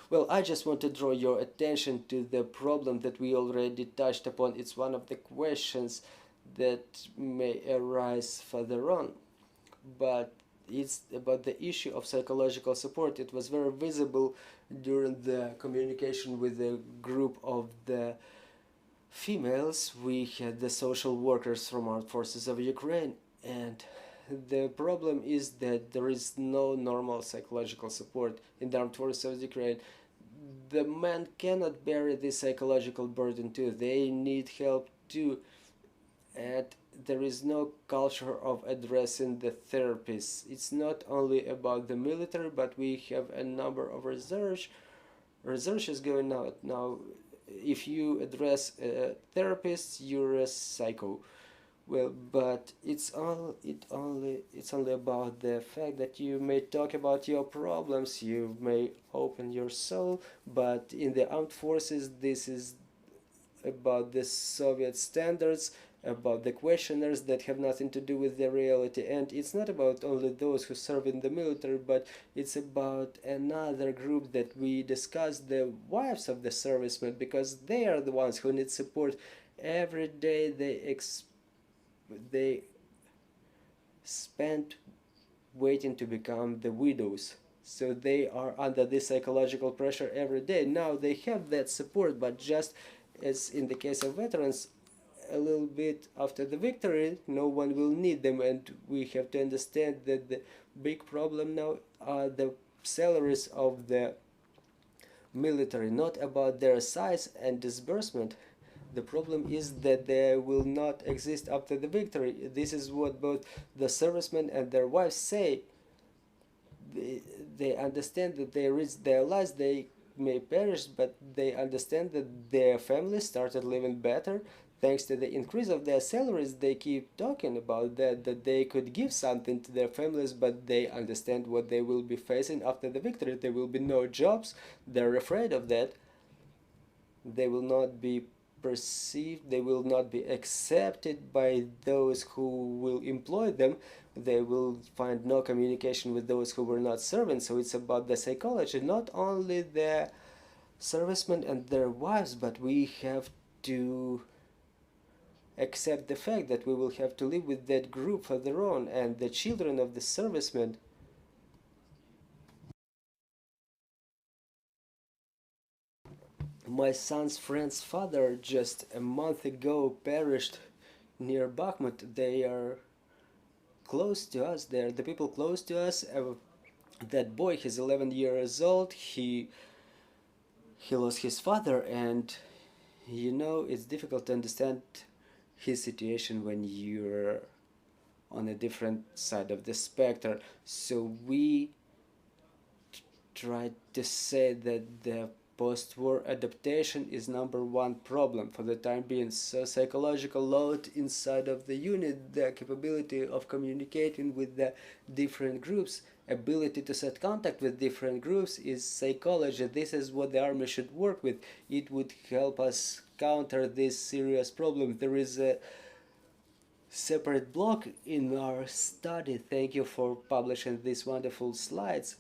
Well, I just want to draw your attention to the problem that we already touched upon. It's one of the questions that may arise further on, but it's about the issue of psychological support. It was very visible during the communication with the group of the females. We had the social workers from Armed Forces of Ukraine, and the problem is that there is no normal psychological support in the Armed Forces of Ukraine. The men cannot bear this psychological burden too. They need help too. and there is no culture of addressing the therapists. It's not only about the military, but we have a number of research is going out now. If you address a therapist, you're a psycho. Well, but it's only about the fact that you may talk about your problems, you may open your soul, but in the armed forces this is about the Soviet standards, about the questionnaires that have nothing to do with the reality. And it's not about only those who serve in the military, but it's about another group that we discussed, the wives of the servicemen, because they are the ones who need support every day. They spend waiting to become the widows. So they are under this psychological pressure every day. Now they have that support, but just as in the case of veterans, a little bit after the victory, no one will need them, and we have to understand that the big problem now are the salaries of the military, not about their size and disbursement. The problem is that they will not exist after the victory. This is what both the servicemen and their wives say. They understand that they risk their lives, they may perish, but they understand that their families started living better thanks to the increase of their salaries. They keep talking about that they could give something to their families, but they understand what they will be facing after the victory. There will be no jobs. They're afraid of that. They will not be perceived, they will not be accepted by those who will employ them. They will find no communication with those who were not servants. So it's about the psychology, not only the servicemen and their wives, but we have to accept the fact that we will have to live with that group further on, and the children of the servicemen. My son's friend's father just a month ago perished near Bakhmut. They are close to us. They are the people close to us. That boy, he's 11 years old. He lost his father, and it's difficult to understand his situation when you're on a different side of the spectrum. So we tried to say that the post-war adaptation is number one problem for the time being. So psychological load inside of the unit, the capability of communicating with the different groups, ability to set contact with different groups is psychology. This is what the army should work with. It would help us counter this serious problem. There is a separate block in our study. Thank you for publishing these wonderful slides.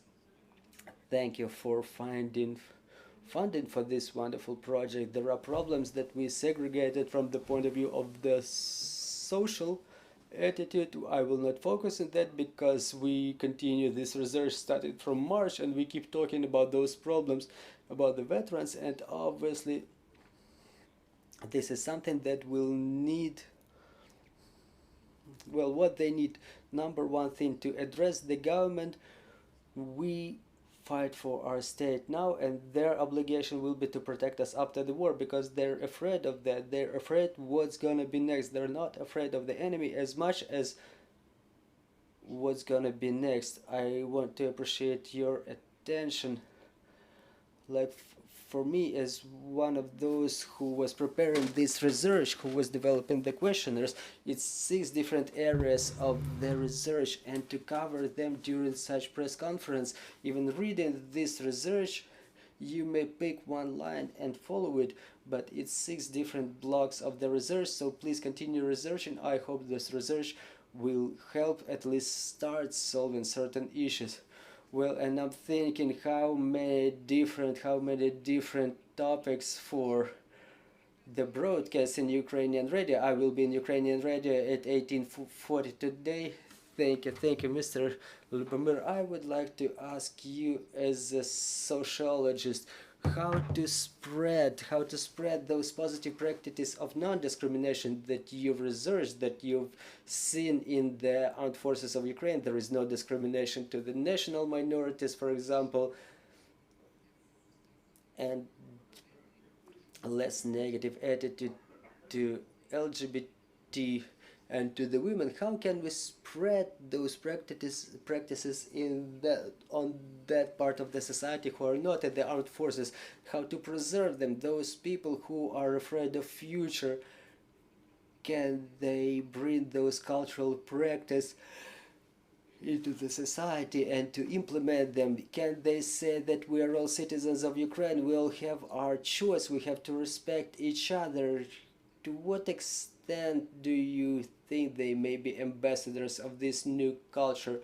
Thank you for finding funding for this wonderful project. There are problems that we segregated from the point of view of the social attitude. I will not focus on that because we continue this research started from March, and we keep talking about those problems about the veterans, and obviously this is something that will need, well, what they need. Number one thing, to address the government. We fight for our state now, and their obligation will be to protect us after the war, because they're afraid of that. They're afraid what's gonna be next. They're not afraid of the enemy as much as what's gonna be next. I want to appreciate your attention. Like, for me, as one of those who was preparing this research, who was developing the questionnaires, it's 6 different areas of the research, and to cover them during such press conference, even reading this research, you may pick one line and follow it, but it's 6 different blocks of the research. So please continue researching. I hope this research will help at least start solving certain issues. Well, and I'm thinking how many different topics for the broadcast in Ukrainian radio. I will be in Ukrainian radio at 1840 today. Thank you, Mr. Liubomyr. I would like to ask you, as a sociologist, how to spread those positive practices of non-discrimination that you've researched, that you've seen in the armed forces of Ukraine. There is no discrimination to the national minorities, for example, and less negative attitude to LGBT minority and to the women, how can we spread those practices in on that part of the society who are not in the armed forces, how to preserve them, those people who are afraid of future, can they bring those cultural practices into the society and to implement them? Can they say that we are all citizens of Ukraine, we all have our choice, we have to respect each other? To what extent do you think they may be ambassadors of this new culture?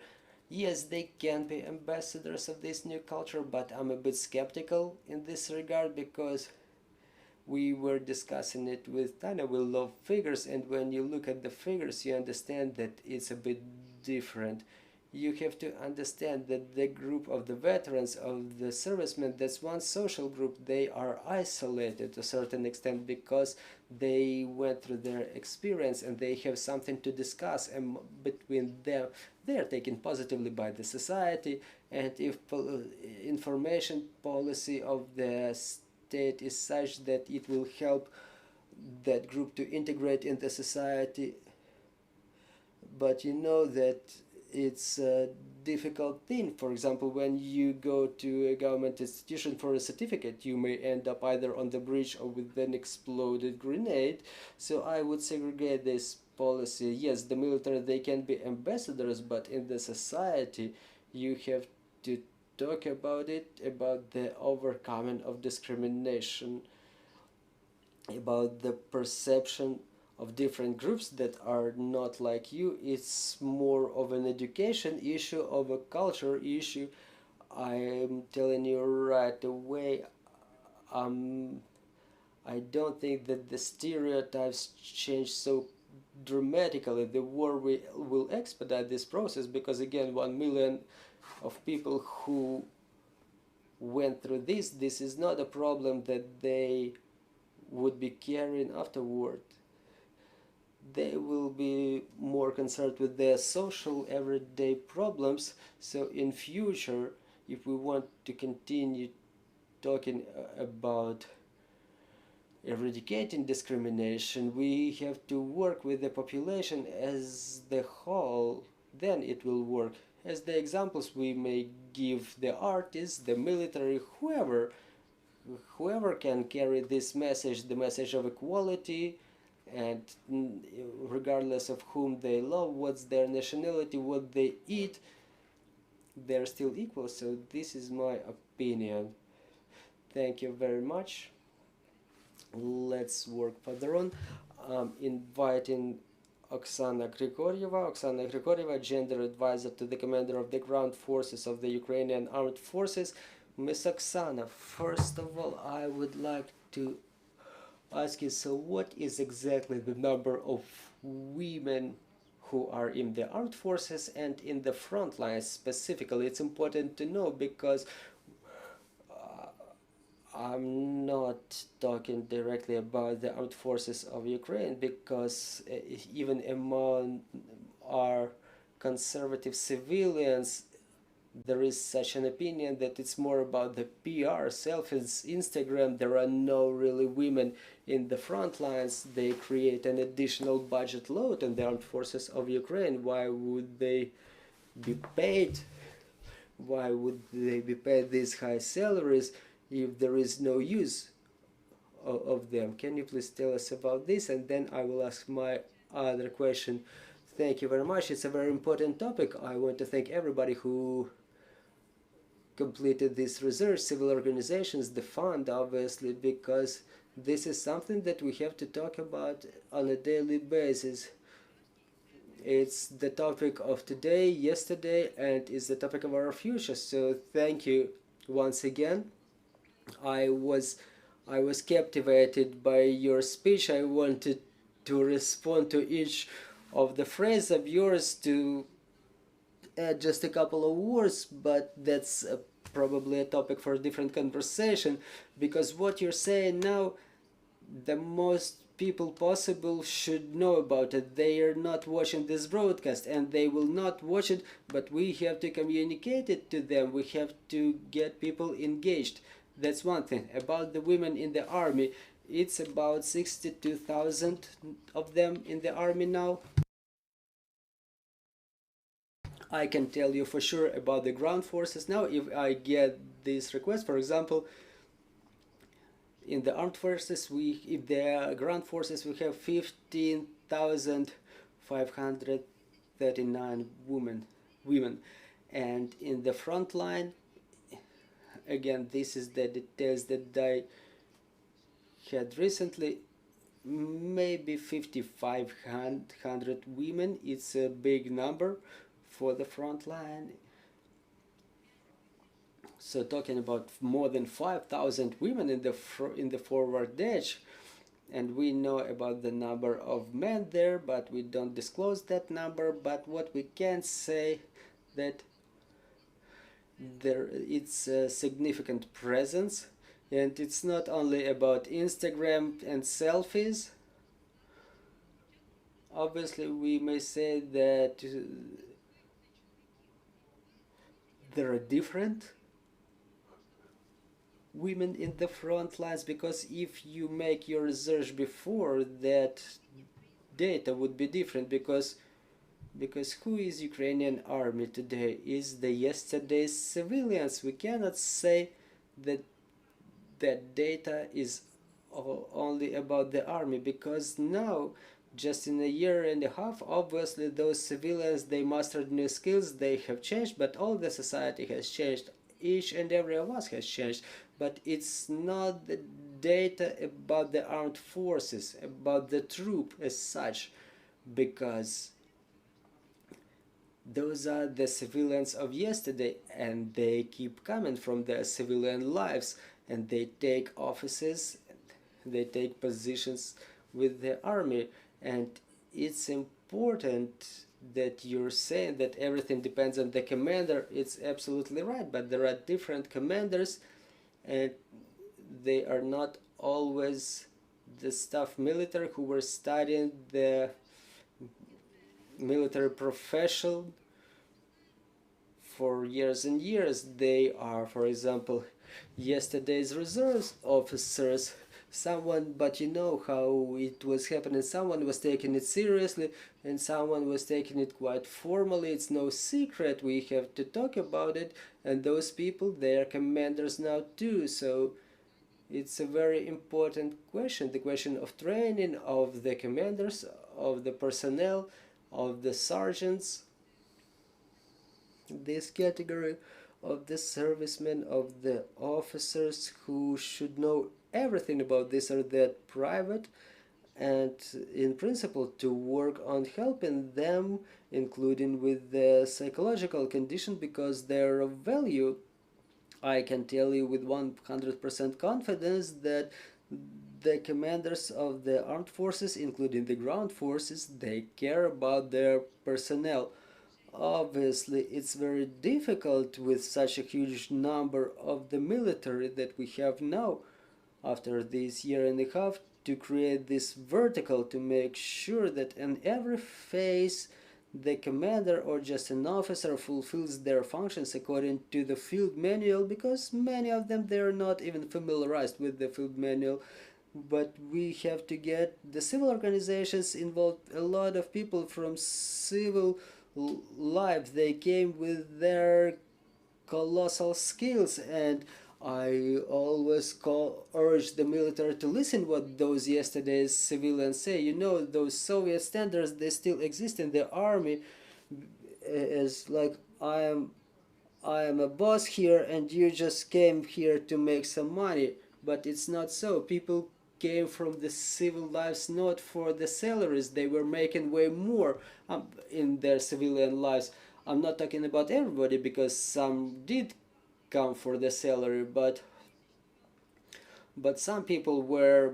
Yes, they can be ambassadors of this new culture, but I'm a bit skeptical in this regard, because we were discussing it with Tanya. We love figures, and when you look at the figures, you understand that it's a bit different. You have to understand that the group of the veterans, of the servicemen, that's one social group. They are isolated to a certain extent because they went through their experience and they have something to discuss, and between them they are taken positively by the society. And if information policy of the state is such that it will help that group to integrate in the society, but you know that it's a difficult thing. For example, when you go to a government institution for a certificate, you may end up either on the bridge or with an exploded grenade. So I would segregate this policy. Yes, the military, they can be ambassadors, but in the society you have to talk about it, about the overcoming of discrimination, about the perception of different groups that are not like you. It's more of an education issue, of a culture issue. I'm telling you right away, I don't think that the stereotypes change so dramatically. The war will expedite this process, because again, 1 million of people who went through this is not a problem that they would be carrying afterward. They will be more concerned with their social everyday problems. So in future, if we want to continue talking about eradicating discrimination, we have to work with the population as the whole. Then it will work. As the examples we may give the artists, the military, whoever can carry this message, the message of equality, and regardless of whom they love, what's their nationality, what they eat, they're still equal. So this is my opinion. Thank you very much. Let's work further on. Inviting Oksana Hryhoryeva. Oksana Hryhoryeva, gender advisor to the commander of the ground forces of the Ukrainian armed forces. Miss Oksana, first of all, I would like to ask you, so what is exactly the number of women who are in the armed forces and in the front lines specifically? It's important to know, because I'm not talking directly about the armed forces of Ukraine, because even among our conservative civilians, there is such an opinion that it's more about the PR, selfies, Instagram. There are no really women in the front lines. They create an additional budget load on the armed forces of Ukraine. Why would they be paid? Why would they be paid these high salaries if there is no use of them? Can you please tell us about this? And then I will ask my other question. Thank you very much. It's a very important topic. I want to thank everybody who completed this research, civil organizations, the fund, obviously, because this is something that we have to talk about on a daily basis. It's the topic of today, yesterday, and it's the topic of our future. So thank you once again. I was captivated by your speech. I wanted to respond to each of the phrases of yours, to add just a couple of words, but that's probably a topic for a different conversation, because what you're saying now, the most people possible should know about it. They are not watching this broadcast, and they will not watch it, but we have to communicate it to them. We have to get people engaged. That's one thing. About the women in the army, it's about 62,000 of them in the army now. I can tell you for sure about the ground forces now. If I get this request, for example, in the armed forces, in the ground forces, we have 15,539 women, and in the front line, again, this is the details that I had recently, maybe 5,500 women. It's a big number for the front line. So talking about more than 5,000 women in the forward edge, and we know about the number of men there, but we don't disclose that number. But what we can say that it's a significant presence, and it's not only about Instagram and selfies. Obviously, we may say that there are different women in the front lines, because if you make your research before, that data would be different, because who is Ukrainian army today is the yesterday's civilians. We cannot say that that data is only about the army, because now, just in a year and a half, obviously those civilians, they mastered new skills, they have changed, but all the society has changed. Each and every of us has changed, but it's not the data about the armed forces, about the troop as such, because those are the civilians of yesterday, and they keep coming from their civilian lives, and they take offices, they take positions with the army. And it's important that you're saying that everything depends on the commander. It's absolutely right, but there are different commanders, and they are not always the staff military who were studying the military profession for years and years. They are, for example, yesterday's reserves officers. But you know how it was happening. Someone was taking it seriously, and someone was taking it quite formally. It's no secret, we have to talk about it, and those people, they are commanders now too. So it's a very important question, the question of training of the commanders, of the personnel, of the sergeants, this category of the servicemen, of the officers who should know everything about this, or that private, and in principle to work on helping them, including with the psychological condition, because they're of value. I can tell you with 100% confidence that the commanders of the armed forces, including the ground forces, they care about their personnel. Obviously, it's very difficult with such a huge number of the military that we have now, after this year and a half, to create this vertical, to make sure that in every phase the commander or just an officer fulfills their functions according to the field manual, because many of them, they are not even familiarized with the field manual. But we have to get the civil organizations involved, a lot of people from civil life, they came with their colossal skills, and I always urge the military to listen what those yesterday's civilians say. You know, those Soviet standards, they still exist in the army, as like, I am a boss here and you just came here to make some money. But it's not so. People came from the civil lives not for the salaries. They were making way more in their civilian lives. I'm not talking about everybody, because some did come for the salary, but some people were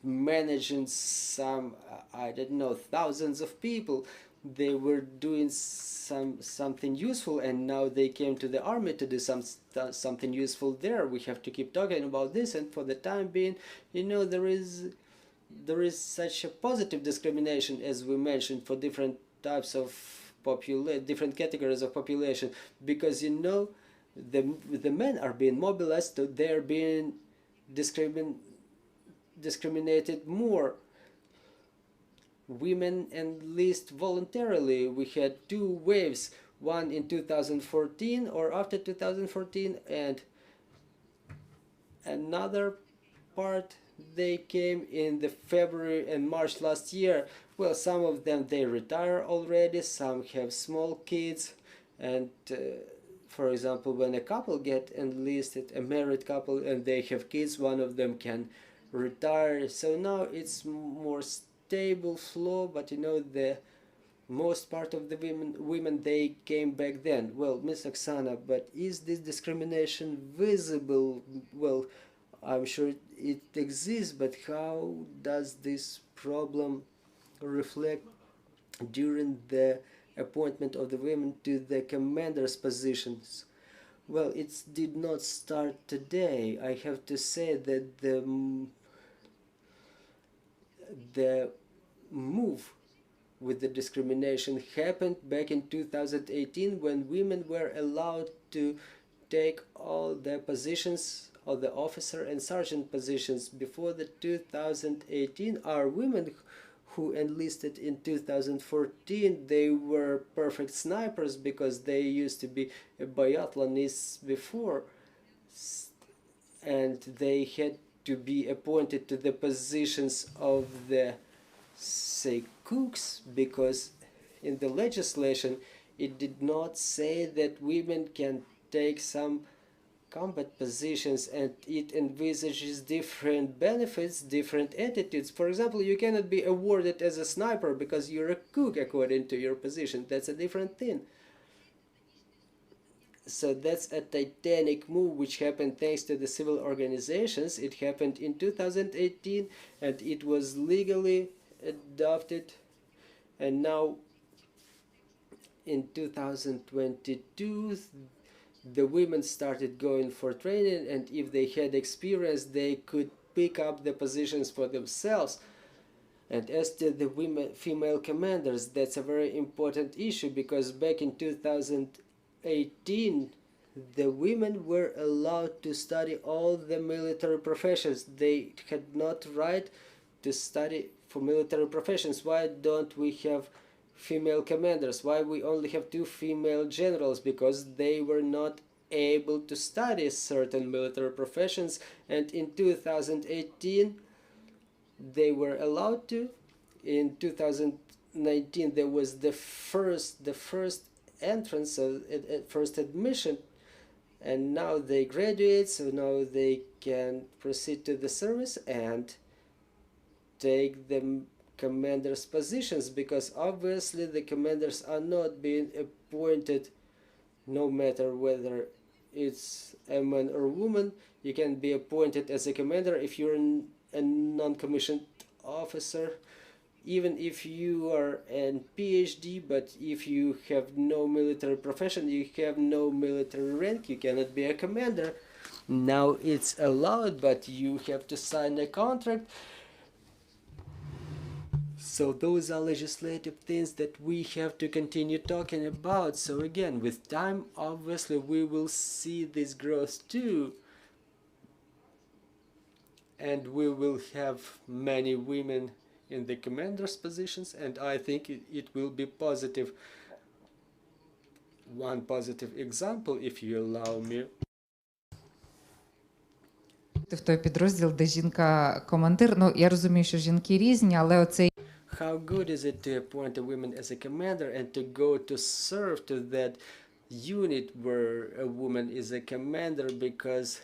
managing some, I don't know, thousands of people. They were doing something useful, and now they came to the army to do something useful there. We have to keep talking about this, and for the time being, you know, there is such a positive discrimination, as we mentioned, for different types of different categories of population, because, you know, the men are being mobilized, so they're being discriminated more. Women enlist voluntarily. We had two waves, one in 2014 or after 2014, and another part they came in the February and March last year. Well, some of them they retire already, some have small kids, and for example, when a couple get enlisted, a married couple, and they have kids, one of them can retire. So now it's more stable flow, but you know, the most part of the women they came back then. Well, Miss Oksana, but is this discrimination visible? Well, I'm sure it exists, but how does this problem reflect during the appointment of the women to the commanders' positions? Well, it did not start today. I have to say that the move with the discrimination happened back in 2018 when women were allowed to take all the positions, all the officer and sergeant positions. Before the 2018, our women who enlisted in 2014, they were perfect snipers because they used to be biathlonists before, and they had to be appointed to the positions of the, say, cooks, because in the legislation it did not say that women can take some combat positions, and it envisages different benefits, different attitudes. For example, you cannot be awarded as a sniper because you're a cook according to your position. That's a different thing. So that's a titanic move which happened thanks to the civil organizations. It happened in 2018 and it was legally adopted, and now in 2022 the women started going for training, and if they had experience they could pick up the positions for themselves. And as to the female commanders, that's a very important issue, because back in 2018 the women were allowed to study all the military professions. They had not right to study for military professions. Why don't we have female commanders? Why we only have two female generals? Because they were not able to study certain military professions, and in 2018 they were allowed to. In 2019 there was the first entrance of first admission, and now they graduate, so now they can proceed to the service and take the commanders' positions, because obviously the commanders are not being appointed no matter whether it's a man or woman. You can be appointed as a commander if you're a non-commissioned officer, even if you are a PhD, but if you have no military profession, you have no military rank, you cannot be a commander. Now it's allowed, but you have to sign a contract. So those are legislative things that we have to continue talking about. So again, with time, obviously, we will see this growth too. And we will have many women in the commanders' positions, and I think it will be positive. One positive example, if you allow me. В той підрозділ, де жінка-командир, ну, я розумію, що жінки різні, але оцей... How good is it to appoint a woman as a commander and to go to serve to that unit where a woman is a commander, because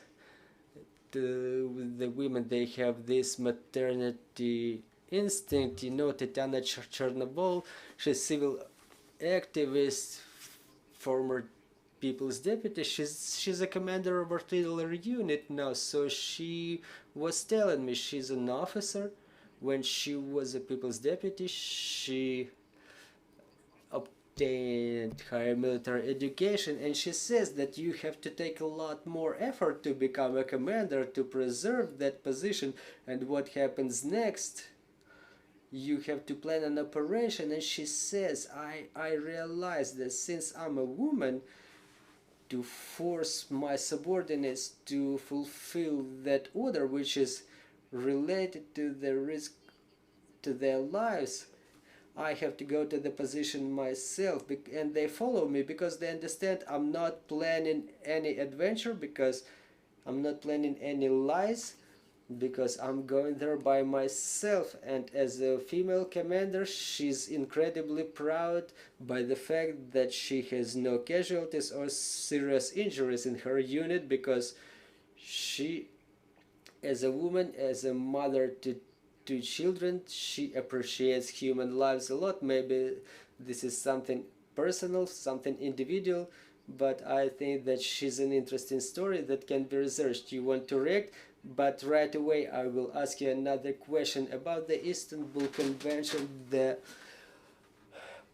the women, they have this maternity instinct. You know, Tatiana Chernobol, she's civil activist, former People's Deputy. She's a commander of artillery unit now, so she was telling me she's an officer. When she was a People's Deputy, she obtained higher military education, and she says that you have to take a lot more effort to become a commander, to preserve that position, and what happens next, you have to plan an operation. And she says, I realize that since I'm a woman, to force my subordinates to fulfill that order, which is related to the risk to their lives, I have to go to the position myself, and they follow me because they understand I'm not planning any adventure, because I'm not planning any lies, because I'm going there by myself. And as a female commander, she's incredibly proud by the fact that she has no casualties or serious injuries in her unit, because she, as a woman, as a mother to two children, she appreciates human lives a lot. Maybe this is something personal, something individual, but I think that she's an interesting story that can be researched. You want to react? But right away I will ask you another question about the Istanbul Convention. The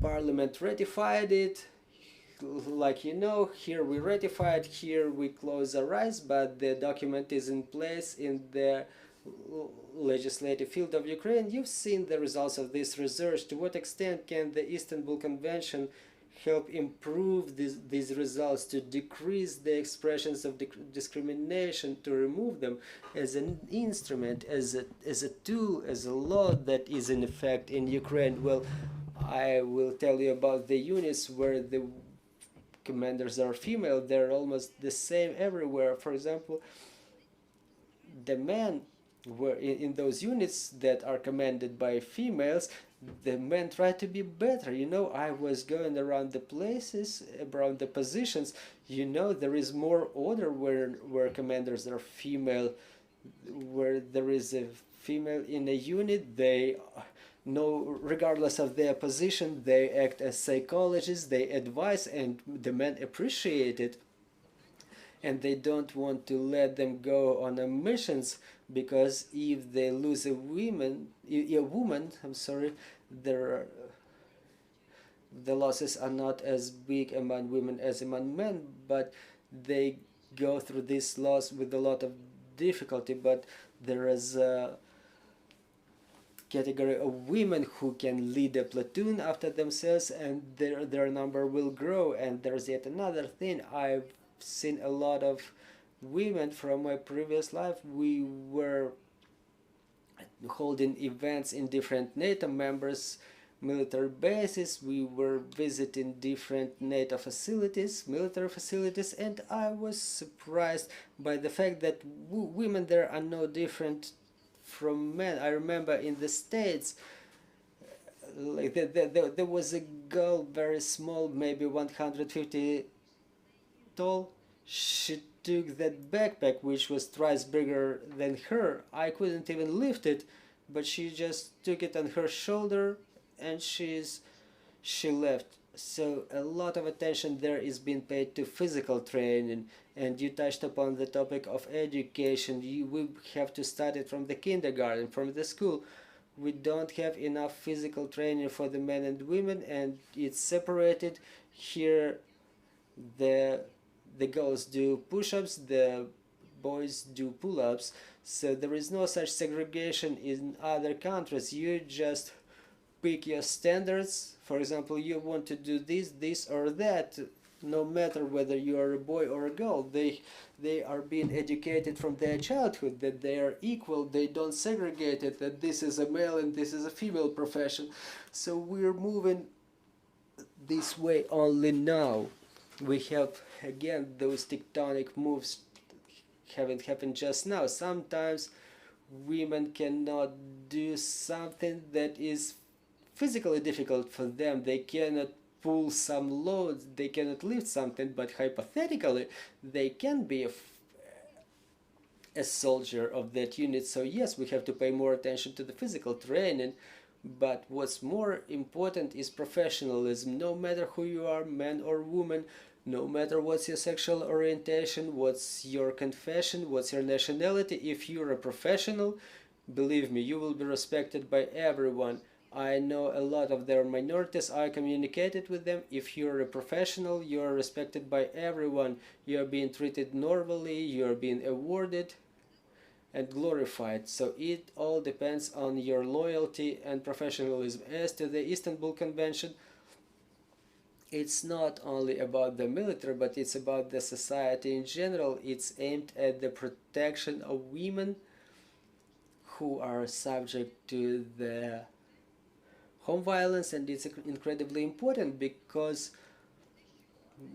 Parliament ratified it. Like you know, here we ratified, here we close our eyes, but the document is in place in the legislative field of Ukraine. You've seen the results of this research. To what extent can the Istanbul Convention help improve these results, to decrease the expressions of discrimination, to remove them as an instrument, as a tool, as a law that is in effect in Ukraine? Well, I will tell you about the units where the commanders are female. They're almost the same everywhere. For example, the men were in those units that are commanded by females, the men try to be better. You know, I was going around the places, around the positions. You know, there is more order where commanders are female. Where there is a female in a unit, they know, regardless of their position, they act as psychologists, they advise, and the men appreciate it. And they don't want to let them go on missions, because if they lose a woman, I'm sorry, the losses are not as big among women as among men, but they go through this loss with a lot of difficulty. But there is a category of women who can lead a platoon after themselves, and their number will grow. And there's yet another thing. I've seen a lot of women from my previous life. We were holding events in different NATO members military bases. We were visiting different NATO facilities, military facilities, and I was surprised by the fact that women there are no different from men. I remember in the States, like there was a girl, very small, maybe 150 tall. She took that backpack, which was twice bigger than her. I couldn't even lift it, but she just took it on her shoulder, and she left. So a lot of attention there is being paid to physical training. And you touched upon the topic of education. We have to start it from the kindergarten, from the school. We don't have enough physical training for the men and women, and it's separated. Here the girls do push-ups, the boys do pull-ups. So there is no such segregation in other countries. You just pick your standards. For example, you want to do this or that, no matter whether you are a boy or a girl. They are being educated from their childhood that they are equal. They don't segregate it, that this is a male and this is a female profession. So we're moving this way only now. We have, again, those tectonic moves haven't happened just now. Sometimes women cannot do something that is physically difficult for them. They cannot pull some loads, they cannot lift something, but hypothetically they can be a soldier of that unit. So yes, we have to pay more attention to the physical training, but what's more important is professionalism. No matter who you are, man or woman, no matter what's your sexual orientation, what's your confession, what's your nationality, if you're a professional, believe me, you will be respected by everyone. I know a lot of their minorities. I communicated with them. If you're a professional, you're respected by everyone. You're being treated normally, you're being awarded and glorified. So it all depends on your loyalty and professionalism. As to the Istanbul Convention, it's not only about the military, but it's about the society in general. It's aimed at the protection of women who are subject to the home violence, and it's incredibly important because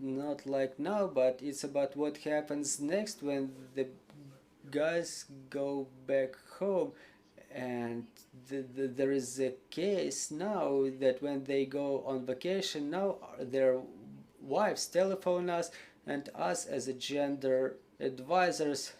not like now, but it's about what happens next when the guys go back home. And there is a case now that when they go on vacation, now their wives telephone us, and us as a gender advisors,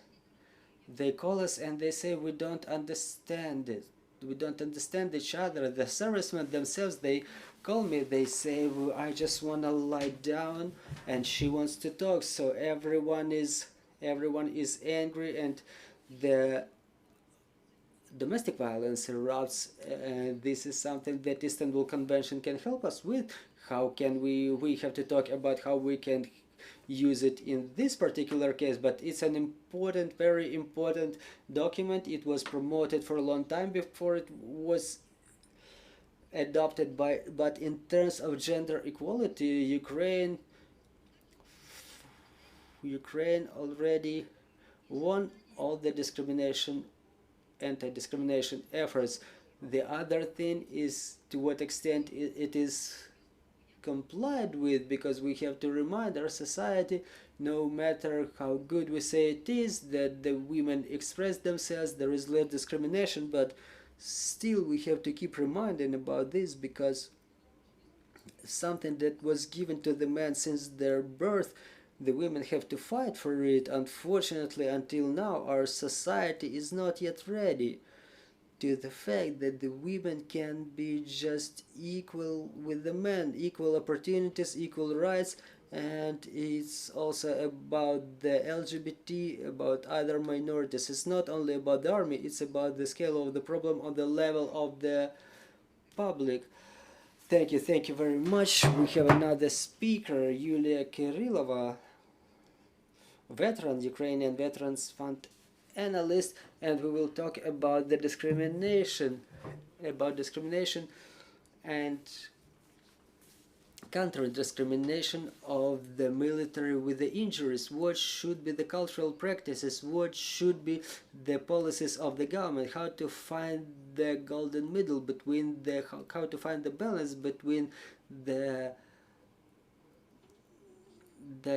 they call us and they say we don't understand it. We don't understand each other. The servicemen themselves, they call me, they say, I just want to lie down and she wants to talk. So everyone is angry, and the domestic violence erupts. This is something that Istanbul Convention can help us with. How can we have to talk about how we can use it in this particular case, but it's an important, very important document. It was promoted for a long time before it was adopted but in terms of gender equality, Ukraine already won all the anti-discrimination efforts. The other thing is to what extent it is complied with, because we have to remind our society, no matter how good we say it is, that the women express themselves, there is less discrimination, but still we have to keep reminding about this, because something that was given to the men since their birth, the women have to fight for it. Unfortunately, until now, our society is not yet ready to the fact that the women can be just equal with the men, equal opportunities, equal rights. And it's also about the LGBT, about other minorities. It's not only about the army, it's about the scale of the problem on the level of the public. Thank you very much. We have another speaker, Yulia Kirillova, veteran, Ukrainian Veterans Fund analyst, and we will talk about the discrimination and counter-discrimination of the military with the injuries. What should be the cultural practices? What should be the policies of the government? How to find the golden middle between how to find the balance between the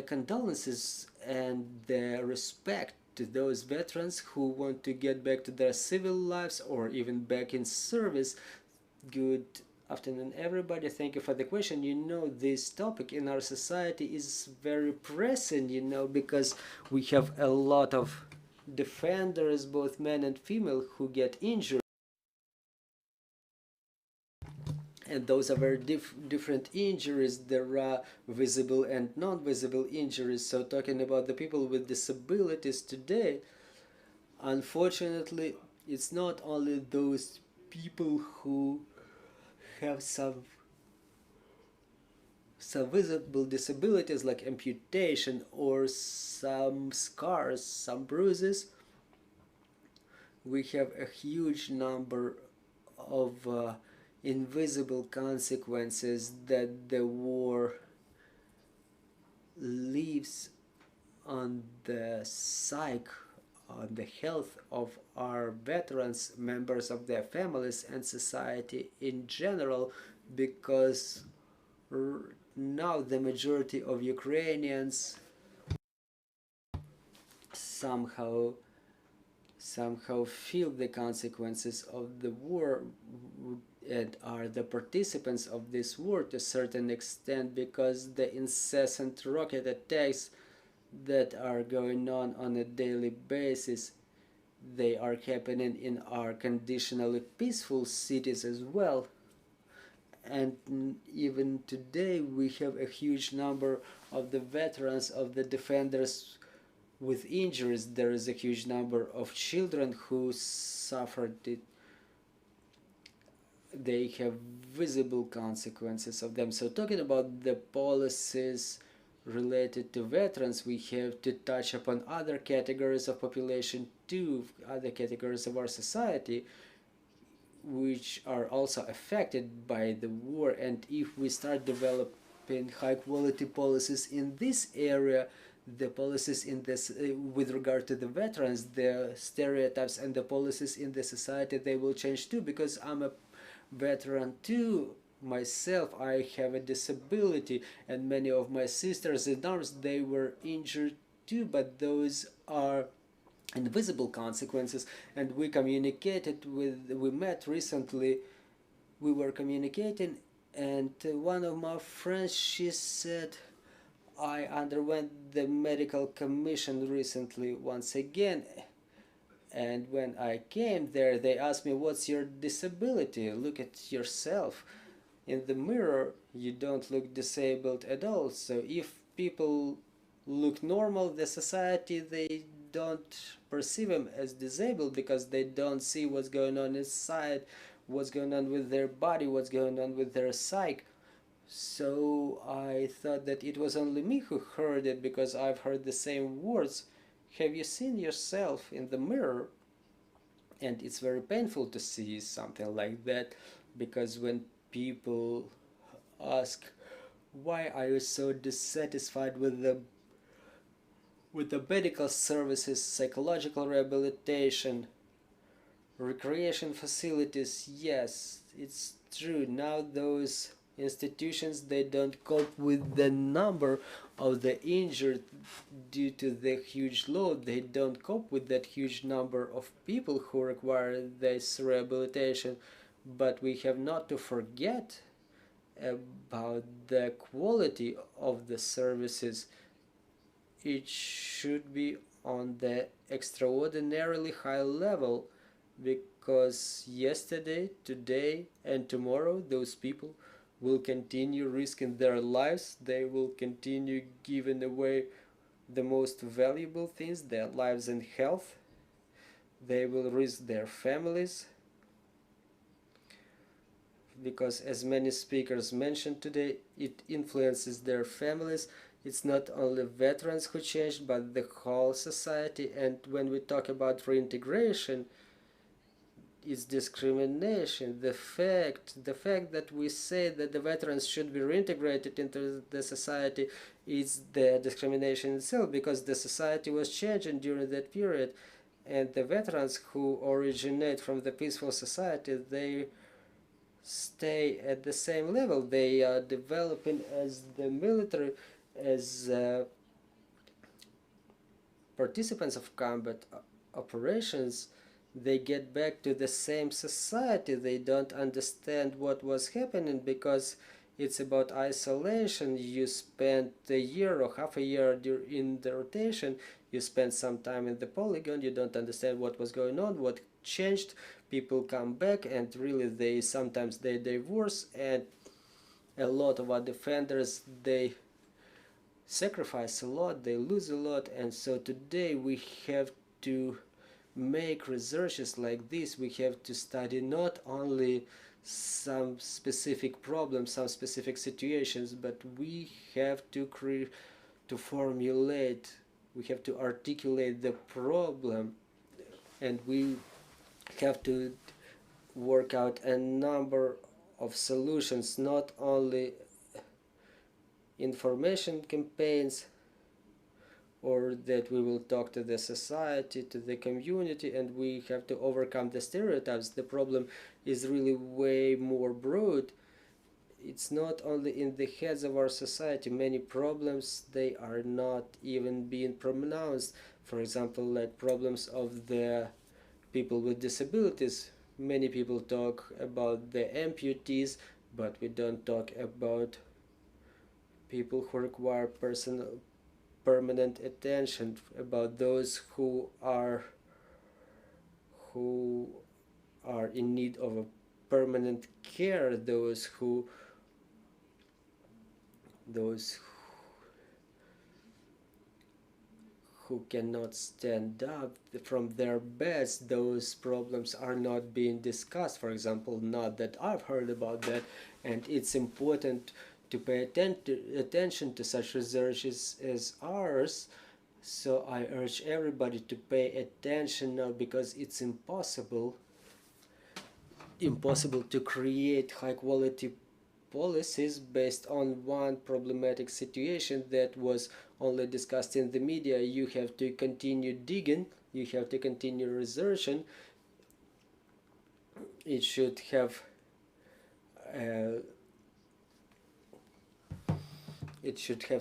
condolences and the respect to those veterans who want to get back to their civil lives or even back in service. Good afternoon, everybody. Thank you for the question. You know, this topic in our society is very pressing, you know, because we have a lot of defenders, both men and female, who get injured. And those are very different injuries. There are visible and non-visible injuries. So talking about the people with disabilities today, unfortunately, it's not only those people who have some visible disabilities like amputation or some scars, some bruises. We have a huge number of invisible consequences that the war leaves on the psyche, on the health of our veterans, members of their families, and society in general, because now the majority of Ukrainians somehow feel the consequences of the war and are the participants of this war to a certain extent, because the incessant rocket attacks that are going on a daily basis, they are happening in our conditionally peaceful cities as well. And even today we have a huge number of the veterans, of the defenders with injuries. There is a huge number of children who suffered it. They have visible consequences of them. So talking about the policies related to veterans, we have to touch upon other categories of population too, other categories of our society, which are also affected by the war. And if we start developing high quality policies in this area, the policies in this with regard to the veterans, the stereotypes and the policies in the society, they will change too, because I'm a veteran too myself. I have a disability, and many of my sisters in arms, they were injured too, but those are invisible consequences. And we met recently, we were communicating, and one of my friends, she said, I underwent the medical commission recently once again, and when I came there, they asked me, what's your disability? Look at yourself in the mirror. You don't look disabled at all. So if people look normal, the society, they don't perceive them as disabled, because they don't see what's going on inside, what's going on with their body, what's going on with their psyche. So I thought that it was only me who heard it, because I've heard the same words. Have you seen yourself in the mirror? And it's very painful to see something like that, because when people ask, why are you so dissatisfied with the medical services, psychological rehabilitation, recreation facilities, yes, it's true. Now those institutions, they don't cope with the number of the injured due to the huge load. They don't cope with that huge number of people who require this rehabilitation. But we have not to forget about the quality of the services. It should be on the extraordinarily high level, because yesterday, today, and tomorrow, those people will continue risking their lives. They will continue giving away the most valuable things, their lives and health. They will risk their families, because as many speakers mentioned today, it influences their families. It's not only veterans who changed, but the whole society. And when we talk about reintegration, it's discrimination. The fact that we say that the veterans should be reintegrated into the society is the discrimination itself, because the society was changing during that period, and the veterans who originate from the peaceful society, they stay at the same level. They are developing as the military, as participants of combat operations. They get back to the same society. They don't understand what was happening, because it's about isolation. You spend a year or half a year in the rotation, you spend some time in the polygon, you don't understand what was going on, what changed. People come back, and really sometimes they divorce, and a lot of our defenders, they sacrifice a lot, they lose a lot. And so today we have to make researches like this. We have to study not only some specific problems, some specific situations, but we have to formulate, we have to articulate the problem, and we have to work out a number of solutions, not only information campaigns, or that we will talk to the society, to the community, and we have to overcome the stereotypes. The problem is really way more broad. It's not only in the heads of our society. Many problems, they are not even being pronounced. For example, like problems of the people with disabilities. Many people talk about the amputees, but we don't talk about people who require permanent attention, about those who are in need of a permanent care, those who cannot stand up from their beds. Those problems are not being discussed, for example, not that I've heard about that. And it's important to pay attention to such researches as ours. So I urge everybody to pay attention now, because it's impossible to create high quality policies based on one problematic situation that was only discussed in the media. You have to continue digging, you have to continue researching. It should have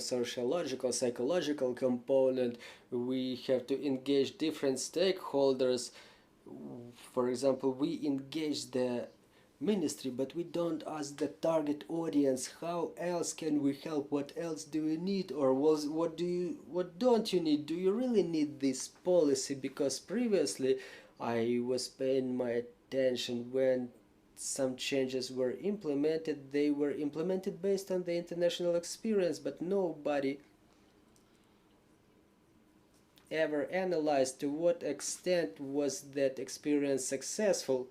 sociological, psychological component. We have to engage different stakeholders. For example, we engage the ministry, but we don't ask the target audience how else can we help, what else do you need, or what don't you need, do you really need this policy? Because previously I was paying my attention when some changes were implemented. They were implemented based on the international experience, but nobody ever analyzed to what extent was that experience successful,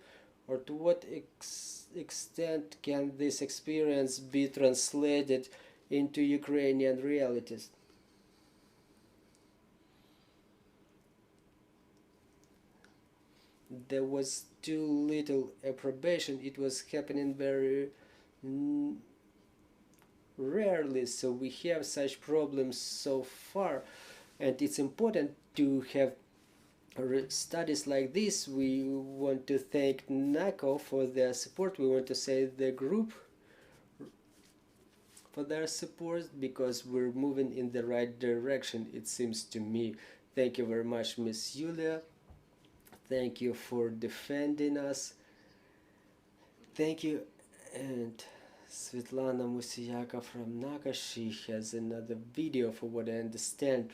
or to what extent can this experience be translated into Ukrainian realities. There was too little approbation. It was happening very rarely, so we have such problems so far, and it's important to have studies like this. We want to thank NAKO for their support. We want to say the group for their support, because we're moving in the right direction, it seems to me. Thank you very much, Miss Yulia. Thank you for defending us. Thank you. And Svitlana Musiyaka from NAKO, she has another video for what I understand.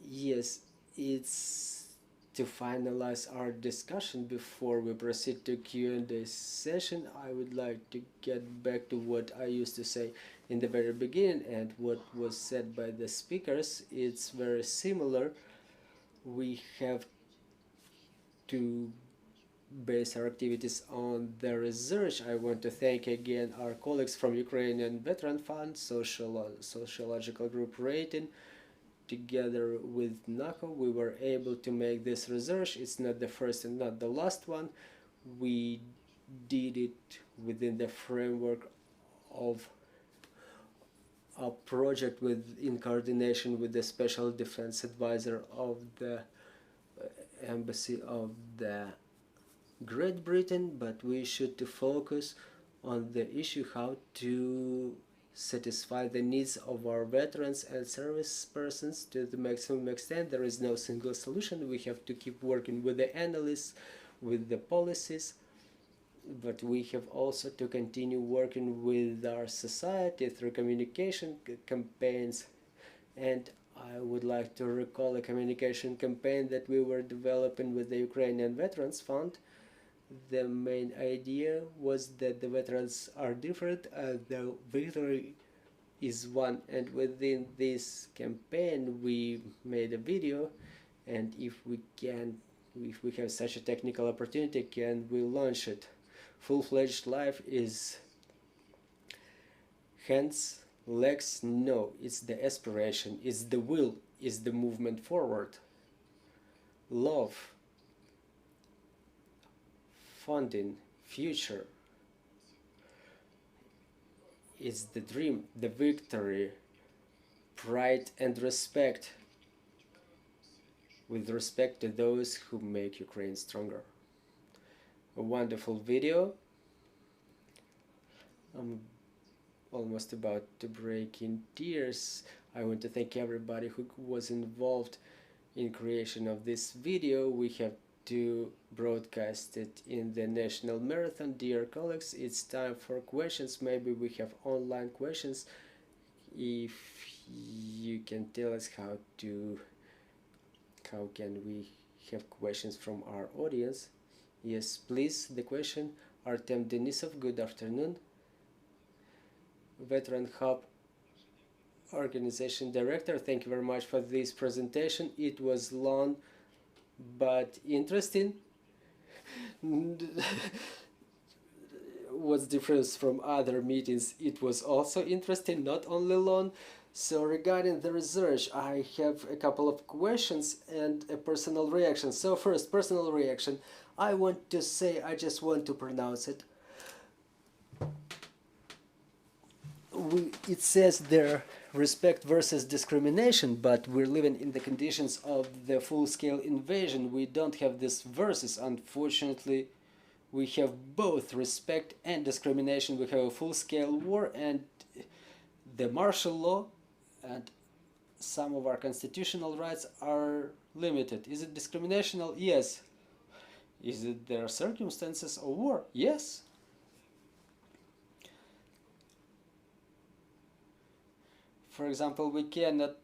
Yes, it's to finalize our discussion before we proceed to Q&A session. I would like to get back to what I used to say in the very beginning and what was said by the speakers. It's very similar. We have to base our activities on the research. I want to thank again our colleagues from Ukrainian Veteran Fund, Sociological Group Rating. Together with NAKO, we were able to make this research. It's not the first and not the last one. We did it within the framework of a project in coordination with the Special Defense Advisor of the Embassy of the Great Britain, but we should focus on the issue how to satisfy the needs of our veterans and service persons to the maximum extent. There is no single solution. We have to keep working with the analysts, with the policies, but we have also to continue working with our society through communication campaigns. And I would like to recall a communication campaign that we were developing with the Ukrainian Veterans Fund. The main idea was that the veterans are different and the victory is one. And within this campaign we made a video, and if we have such a technical opportunity, can we launch it? Full-fledged life is hands, legs, no, it's the aspiration, it's the will, it's the movement forward. Love, funding, future, it's the dream, the victory, pride and respect, with respect to those who make Ukraine stronger. A wonderful video. I'm almost about to break in tears. I want to thank everybody who was involved in creation of this video. We have to broadcast it in the national marathon. Dear colleagues, it's time for questions. Maybe we have online questions. If you can tell us how can we have questions from our audience? Yes, please, the question. Artem Denisov, good afternoon. Veteran Hub Organization Director, thank you very much for this presentation. It was long but interesting. What's the difference from other meetings? It was also interesting, not only long. So regarding the research, I have a couple of questions and a personal reaction. So first, personal reaction. I want to say, I just want to pronounce it. it says there respect versus discrimination, but we're living in the conditions of the full-scale invasion. We don't have this versus. Unfortunately, we have both respect and discrimination. We have a full-scale war and the martial law, and some of our constitutional rights are limited. Is it discriminational? Yes. Is it there are circumstances of war? Yes. For example, we cannot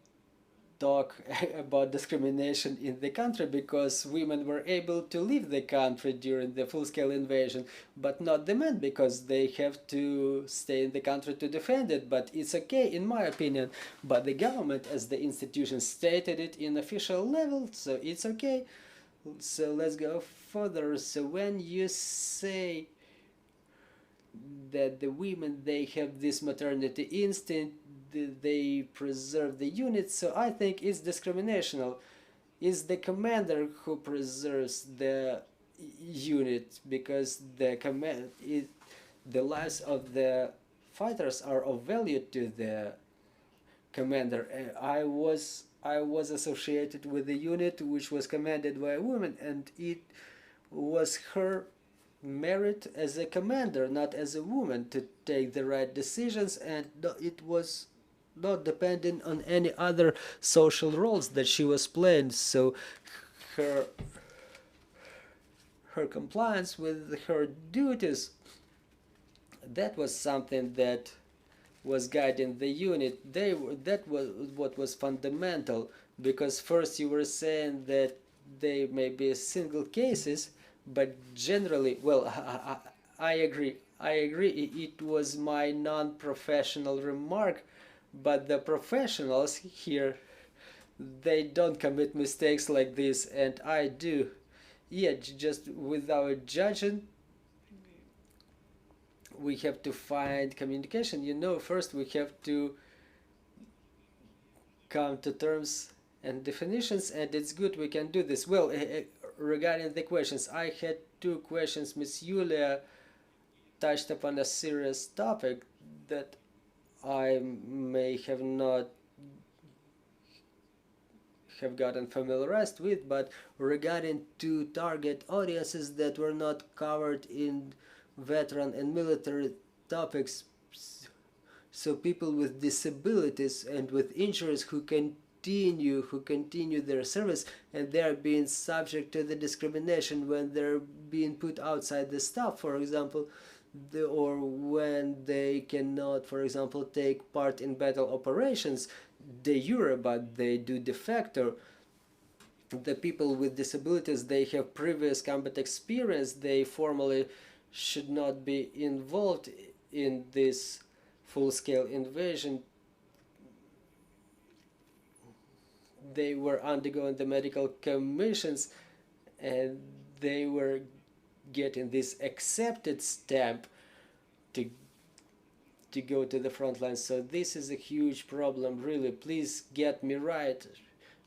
talk about discrimination in the country because women were able to leave the country during the full-scale invasion, but not the men because they have to stay in the country to defend it. But it's okay, in my opinion. But the government, as the institution, stated it in official level, so it's okay. So let's go further. So when you say that the women, they have this maternity instinct, they preserve the unit, so I think it's discriminational. It's the commander who preserves the unit because the lives of the fighters are of value to the commander. I was associated with a unit which was commanded by a woman, and it was her merit as a commander, not as a woman, to take the right decisions, and it was not dependent on any other social roles that she was playing. So her compliance with her duties, that was something that was guiding the unit. That was what was fundamental, because first you were saying that they may be single cases, but generally, well, I agree. It was my non-professional remark, but the professionals here, they don't commit mistakes like this, and I do. Yeah, just without judging, we have to find communication. First we have to come to terms and definitions, and it's good we can do this. Well, regarding the questions, I had two questions. Miss Yulia touched upon a serious topic that I may have not have gotten familiarized with, but regarding two target audiences that were not covered in veteran and military topics, so people with disabilities and with injuries who continue their service, and they are being subject to the discrimination when they're being put outside the staff, for example, or when they cannot, for example, take part in battle operations de jure, but they do de facto. The people with disabilities, they have previous combat experience, they formally should not be involved in this full-scale invasion. They were undergoing the medical commissions, and they were getting this accepted stamp to go to the front line. So this is a huge problem, really. Please get me right.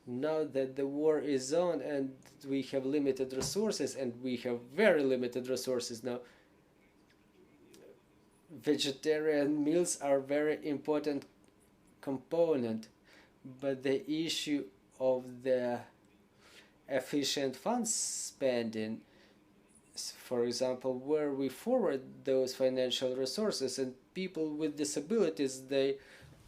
Now that the war is on and we have limited resources, and we have very limited resources now, vegetarian meals are very important component, but the issue of the efficient fund spending, for example, where we forward those financial resources, and people with disabilities, they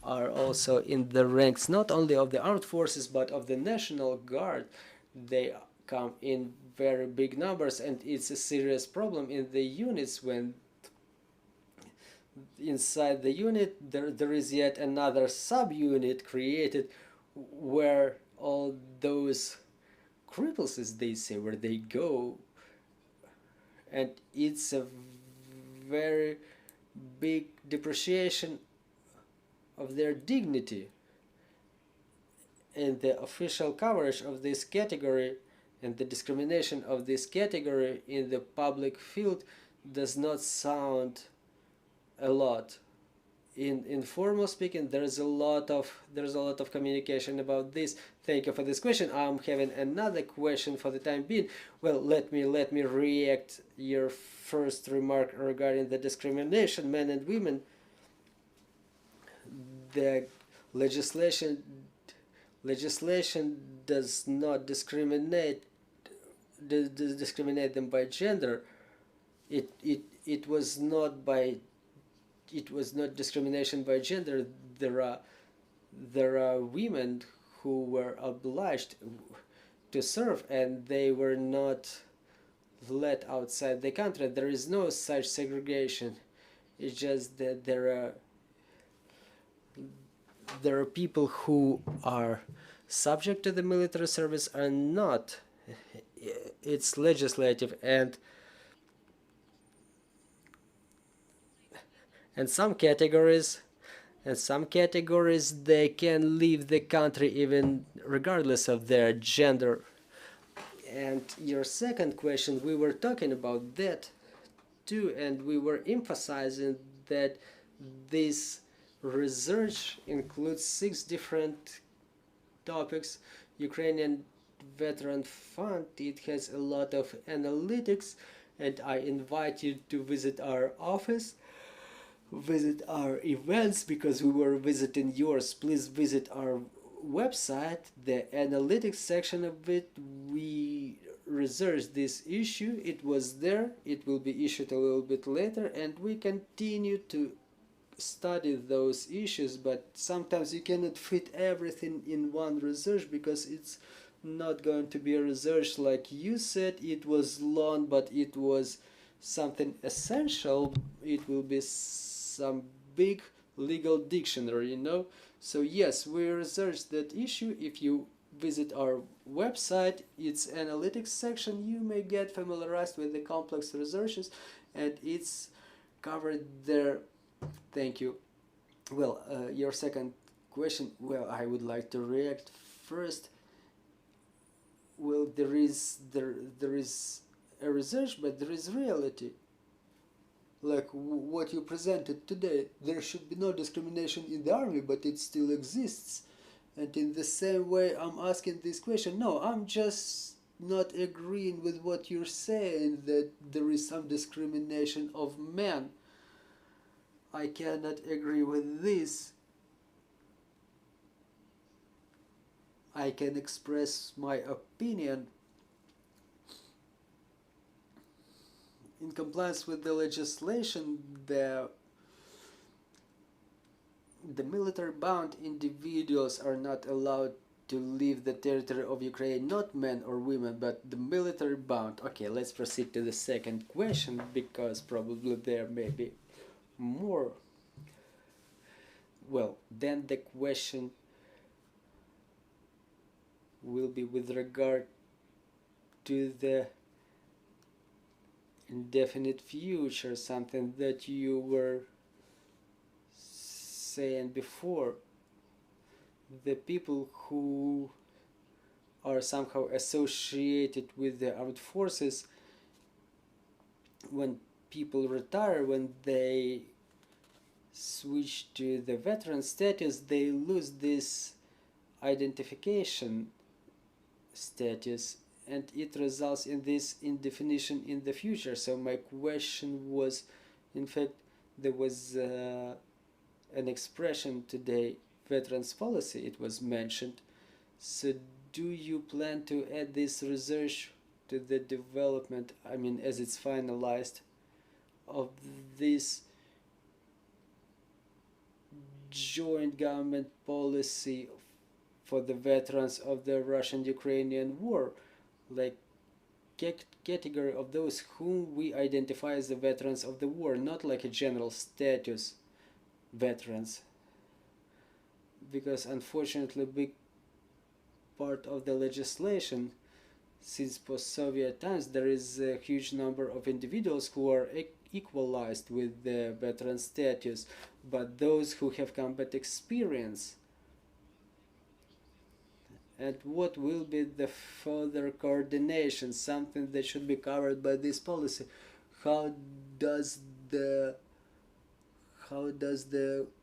are also in the ranks not only of the armed forces but of the National Guard. They come in very big numbers, and it's a serious problem in the units when inside the unit there is yet another subunit created where all those cripples, as they say, where they go, and it's a very big depreciation of their dignity. And the official coverage of this category and the discrimination of this category in the public field does not sound a lot. In formal speaking, there's a lot of communication about this. Thank you for this question. I'm having another question for the time being. Well, let me react your first remark regarding the discrimination, men and women. the legislation does not discriminate discriminate them by gender. It was not discrimination by gender. There are women who were obliged to serve, and they were not let outside the country. There is no such segregation. It's just that there are people who are subject to the military service are not. It's legislative, and some categories they can leave the country even regardless of their gender. And your second question, we were talking about that too, and we were emphasizing that this research includes 6 different topics. Ukrainian Veteran Fund, it has a lot of analytics, and I invite you to visit our office, visit our events, because we were visiting yours. Please visit our website, the analytics section of it. We researched this issue. It was there. It will be issued a little bit later, and we continue to study those issues, but sometimes you cannot fit everything in one research, because it's not going to be a research like you said. It was long, but it was something essential. It will be some big legal dictionary, So yes, we researched that issue. If you visit our website, its analytics section, you may get familiarized with the complex researches, and it's covered there. Thank you. Well, your second question, well, I would like to react first. Well, there is a research, but there is reality. Like what you presented today, there should be no discrimination in the army, but it still exists. And in the same way, I'm asking this question. No, I'm just not agreeing with what you're saying, that there is some discrimination of men. I cannot agree with this. I can express my opinion in compliance with the legislation. The military-bound individuals are not allowed to leave the territory of Ukraine, not men or women, but the military-bound. Okay, let's proceed to the second question, because probably there may be more. Well, then the question will be with regard to the indefinite future, something that you were saying before. The people who are somehow associated with the armed forces, when people retire, when they switch to the veteran status, they lose this identification status, and it results in this indefinition in the future. So my question was, in fact, there was an expression today, veterans policy, it was mentioned. So do you plan to add this research to the development, I mean, as it's finalized, of this joint government policy for the veterans of the Russian-Ukrainian war, like category of those whom we identify as the veterans of the war, not like a general status veterans, because unfortunately a big part of the legislation since post-Soviet times, there is a huge number of individuals who are equalized with the veteran status, but those who have combat experience. And what will be the further coordination, something that should be covered by this policy? How does the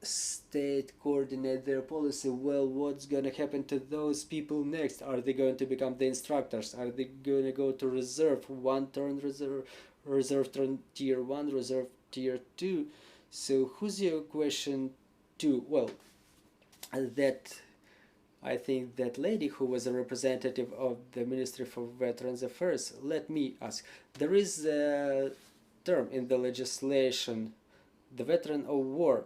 state coordinate their policy? Well, what's going to happen to those people next? Are they going to become the instructors? Are they going to go to reserve, reserve turn tier 1, reserve tier 2? So who's your question 2? Well, that I think that lady who was a representative of the Ministry for Veterans Affairs, let me ask, there is a term in the legislation, the veteran of war,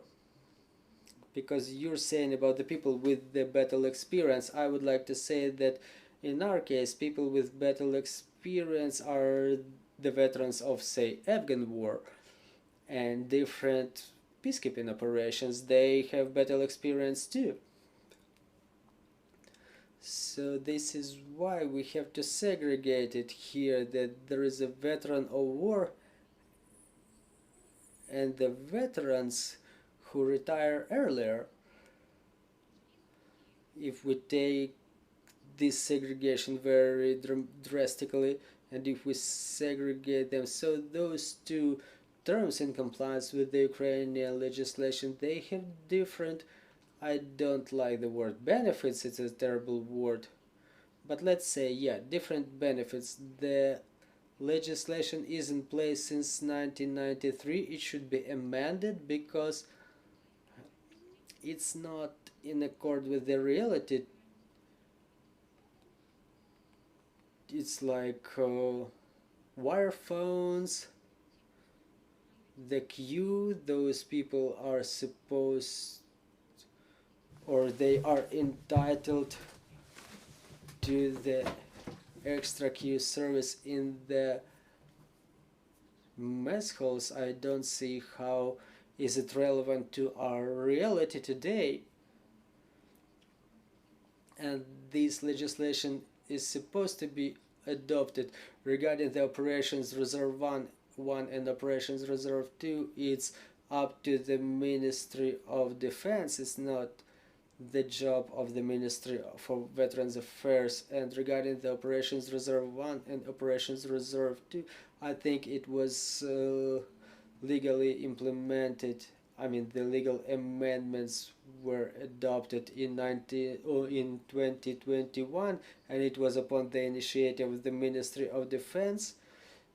because you're saying about the people with the battle experience. I would like to say that in our case, people with battle experience are the veterans of, say, Afghan war and different peacekeeping operations. They have battle experience too. So this is why we have to segregate it here, that there is a veteran of war and the veterans who retire earlier. If we take this segregation very drastically, and if we segregate them, so those two terms in compliance with the Ukrainian legislation, they have different, I don't like the word benefits, it's a terrible word, but let's say, yeah, different benefits. The legislation is in place since 1993. It should be amended because it's not in accord with the reality. It's like wire phones, the queue, those people are supposed, or they are entitled to the extra queue service in the mess halls. I don't see how is it relevant to our reality today. And this legislation is supposed to be adopted regarding the Operations Reserve 1 and Operations Reserve 2. It's up to the Ministry of Defense. It's not the job of the Ministry for Veterans Affairs. And regarding the Operations Reserve 1 and Operations Reserve 2, I think it was legally implemented. I mean, the legal amendments were adopted in 2021, and it was upon the initiative of the Ministry of Defense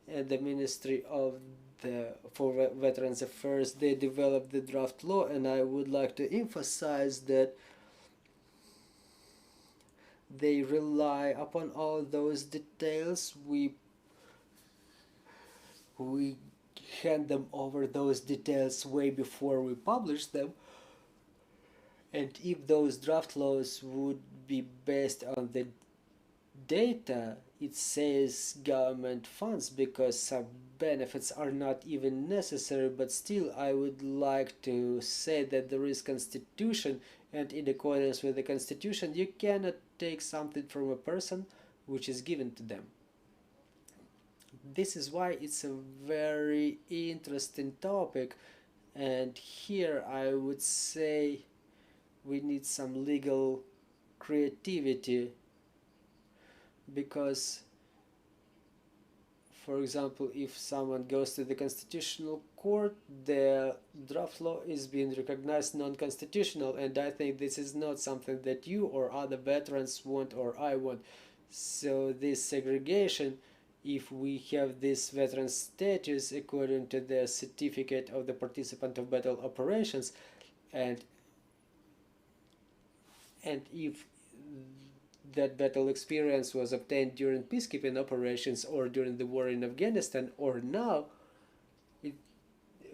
and the Ministry of for Veterans Affairs. They developed the draft law, and I would like to emphasize that they rely upon all those details. We hand them over those details way before we publish them. And if those draft laws would be based on the data, it says government funds, because some benefits are not even necessary, but still I would like to say that there is constitution, and in accordance with the constitution you cannot take something from a person which is given to them. This is why it's a very interesting topic, and here I would say we need some legal creativity, because, for example, if someone goes to the Constitutional Court, the draft law is being recognized non-constitutional, and I think this is not something that you or other veterans want or I want. So this segregation, if we have this veteran status according to the certificate of the participant of battle operations, and if that battle experience was obtained during peacekeeping operations or during the war in Afghanistan or now,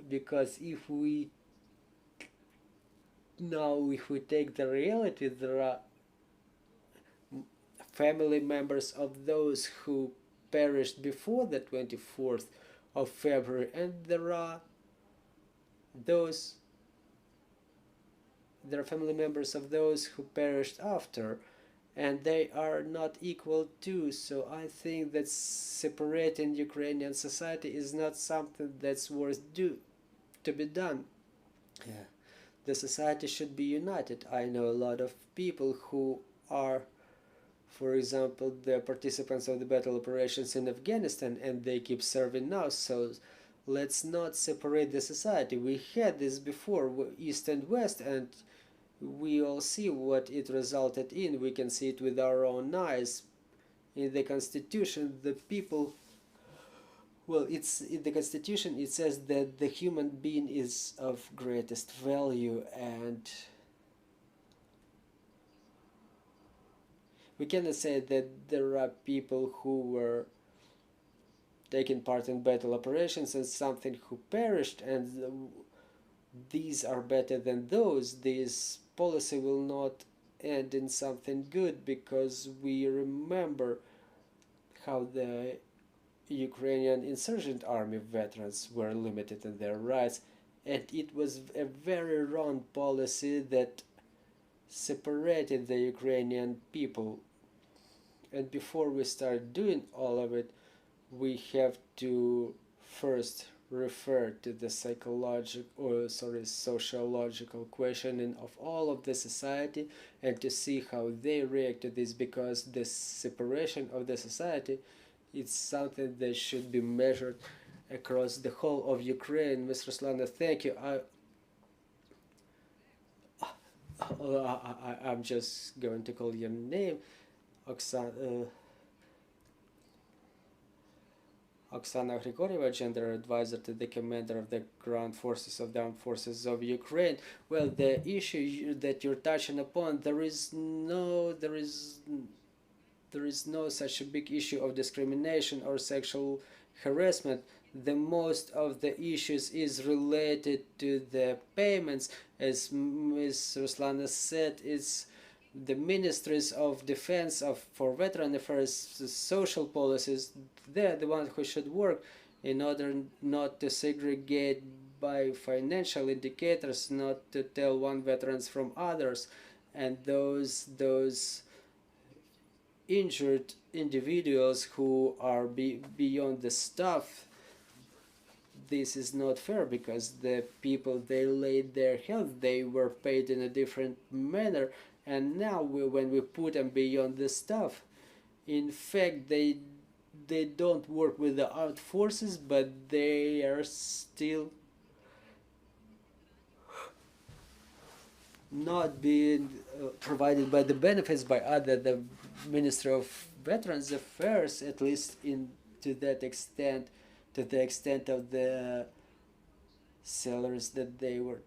because if we take the reality, there are family members of those who perished before the 24th of February, and there are family members of those who perished after, and they are not equal too. So I think that separating Ukrainian society is not something that's worth to be done. Yeah. The society should be united. I know a lot of people who are, for example, the participants of the battle operations in Afghanistan, and they keep serving now. So let's not separate the society. We had this before, East and West, and we all see what it resulted in. We can see it with our own eyes. In the Constitution, the people, well, it's in the Constitution, it says that the human being is of greatest value, and we cannot say that there are people who were taking part in battle operations and something who perished, and these are better than those. This policy will not end in something good, because we remember how the Ukrainian insurgent army veterans were limited in their rights, and it was a very wrong policy that separated the Ukrainian people. And before we start doing all of it, we have to first refer to the sociological questioning of all of the society, and to see how they react to this, because the separation of the society, it's something that should be measured across the whole of Ukraine. Ms. Ruslana, thank you. I'm just going to call your name, Oksana. Oksana Hryhoryeva, gender advisor to the commander of the ground forces of the armed forces of Ukraine. Well, the issue that you're touching upon, there is no such a big issue of discrimination or sexual harassment. The most of the issues is related to the payments. As Ms. Ruslana said, it's the ministries of defense for veteran affairs, social policies. They're the ones who should work in order not to segregate by financial indicators, not to tell one veterans from others, and those injured individuals who are beyond the staff. This is not fair, because the people, they laid their health, they were paid in a different manner, and now when we put them beyond the staff, in fact they don't work with the armed forces, but they are still not being provided by the benefits by the Ministry of Veterans Affairs, at least to the extent of the salaries that they were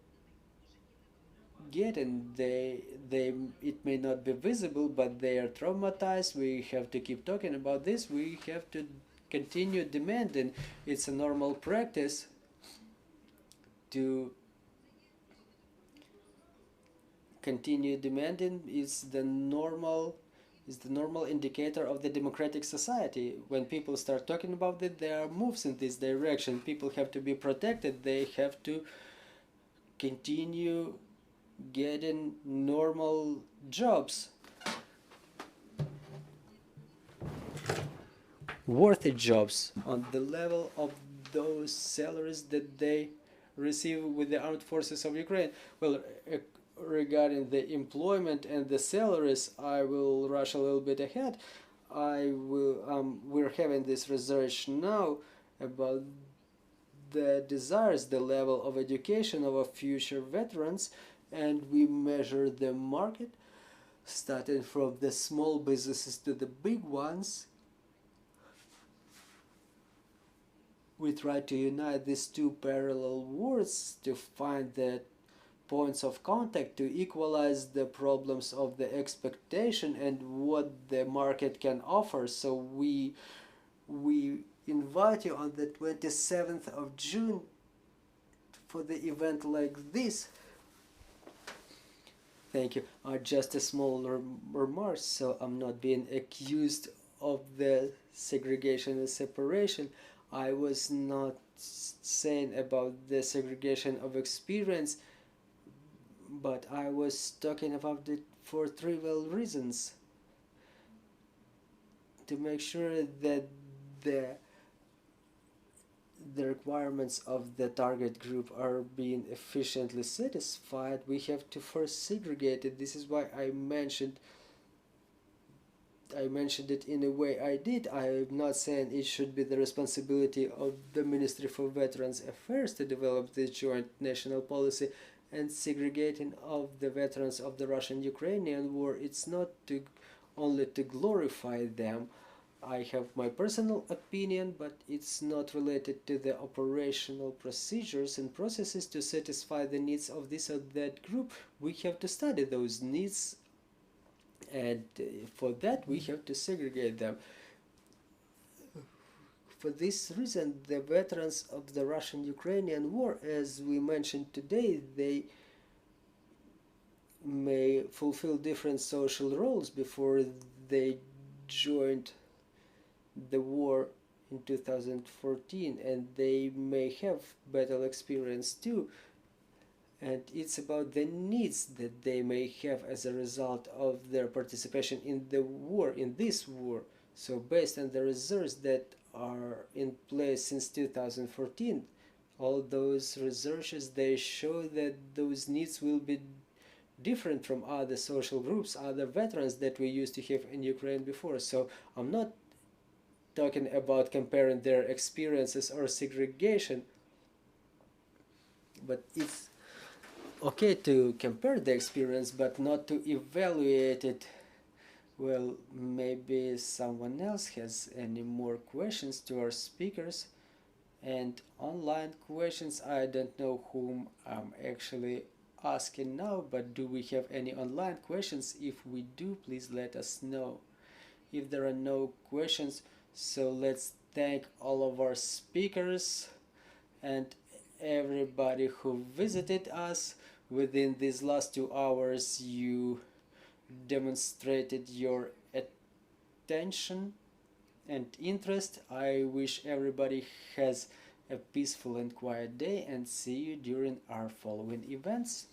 getting. It may not be visible, but they are traumatized. We have to keep talking about this. We have to continue demanding. It's a normal practice to continue demanding. Is the normal indicator of the democratic society. When people start talking about it, there are moves in this direction. People have to be protected. They have to continue getting normal jobs, worthy jobs on the level of those salaries that they receive with the armed forces of Ukraine. Well, regarding the employment and the salaries, I will rush a little bit ahead. We're having this research now about the desires, the level of education of our future veterans, and we measure the market, starting from the small businesses to the big ones. We try to unite these two parallel worlds to find the points of contact, to equalize the problems of the expectation and what the market can offer. So we invite you on the 27th of June for the event like this. Thank you. Just a small remark, so I'm not being accused of the segregation and separation. I was not saying about the segregation of experience, but I was talking about it for trivial reasons. To make sure that the requirements of the target group are being efficiently satisfied, we have to first segregate it. This is why I mentioned it in a way I did. I'm not saying it should be the responsibility of the Ministry for Veterans Affairs to develop this joint national policy, and segregating of the veterans of the Russian-Ukrainian war, it's not only to glorify them. I have my personal opinion, but it's not related to the operational procedures and processes to satisfy the needs of this or that group. We have to study those needs And for that we have to segregate them. For this reason, the veterans of the Russian-Ukrainian war, as we mentioned today, they may fulfill different social roles before they joined the war in 2014, and they may have battle experience too, and it's about the needs that they may have as a result of their participation in the war, in this war. So based on the reserves that are in place since 2014, all those researches, they show that those needs will be different from other social groups, other veterans that we used to have in Ukraine before. So I'm not talking about comparing their experiences or segregation, but it's okay to compare the experience, but not to evaluate it. Well, maybe someone else has any more questions to our speakers. And online questions, I don't know whom I'm actually asking now, but do we have any online questions? If we do, please let us know. If there are no questions, so let's thank all of our speakers and everybody who visited us. Within these last 2 hours, you demonstrated your attention and interest. I wish everybody has a peaceful and quiet day, and see you during our following events.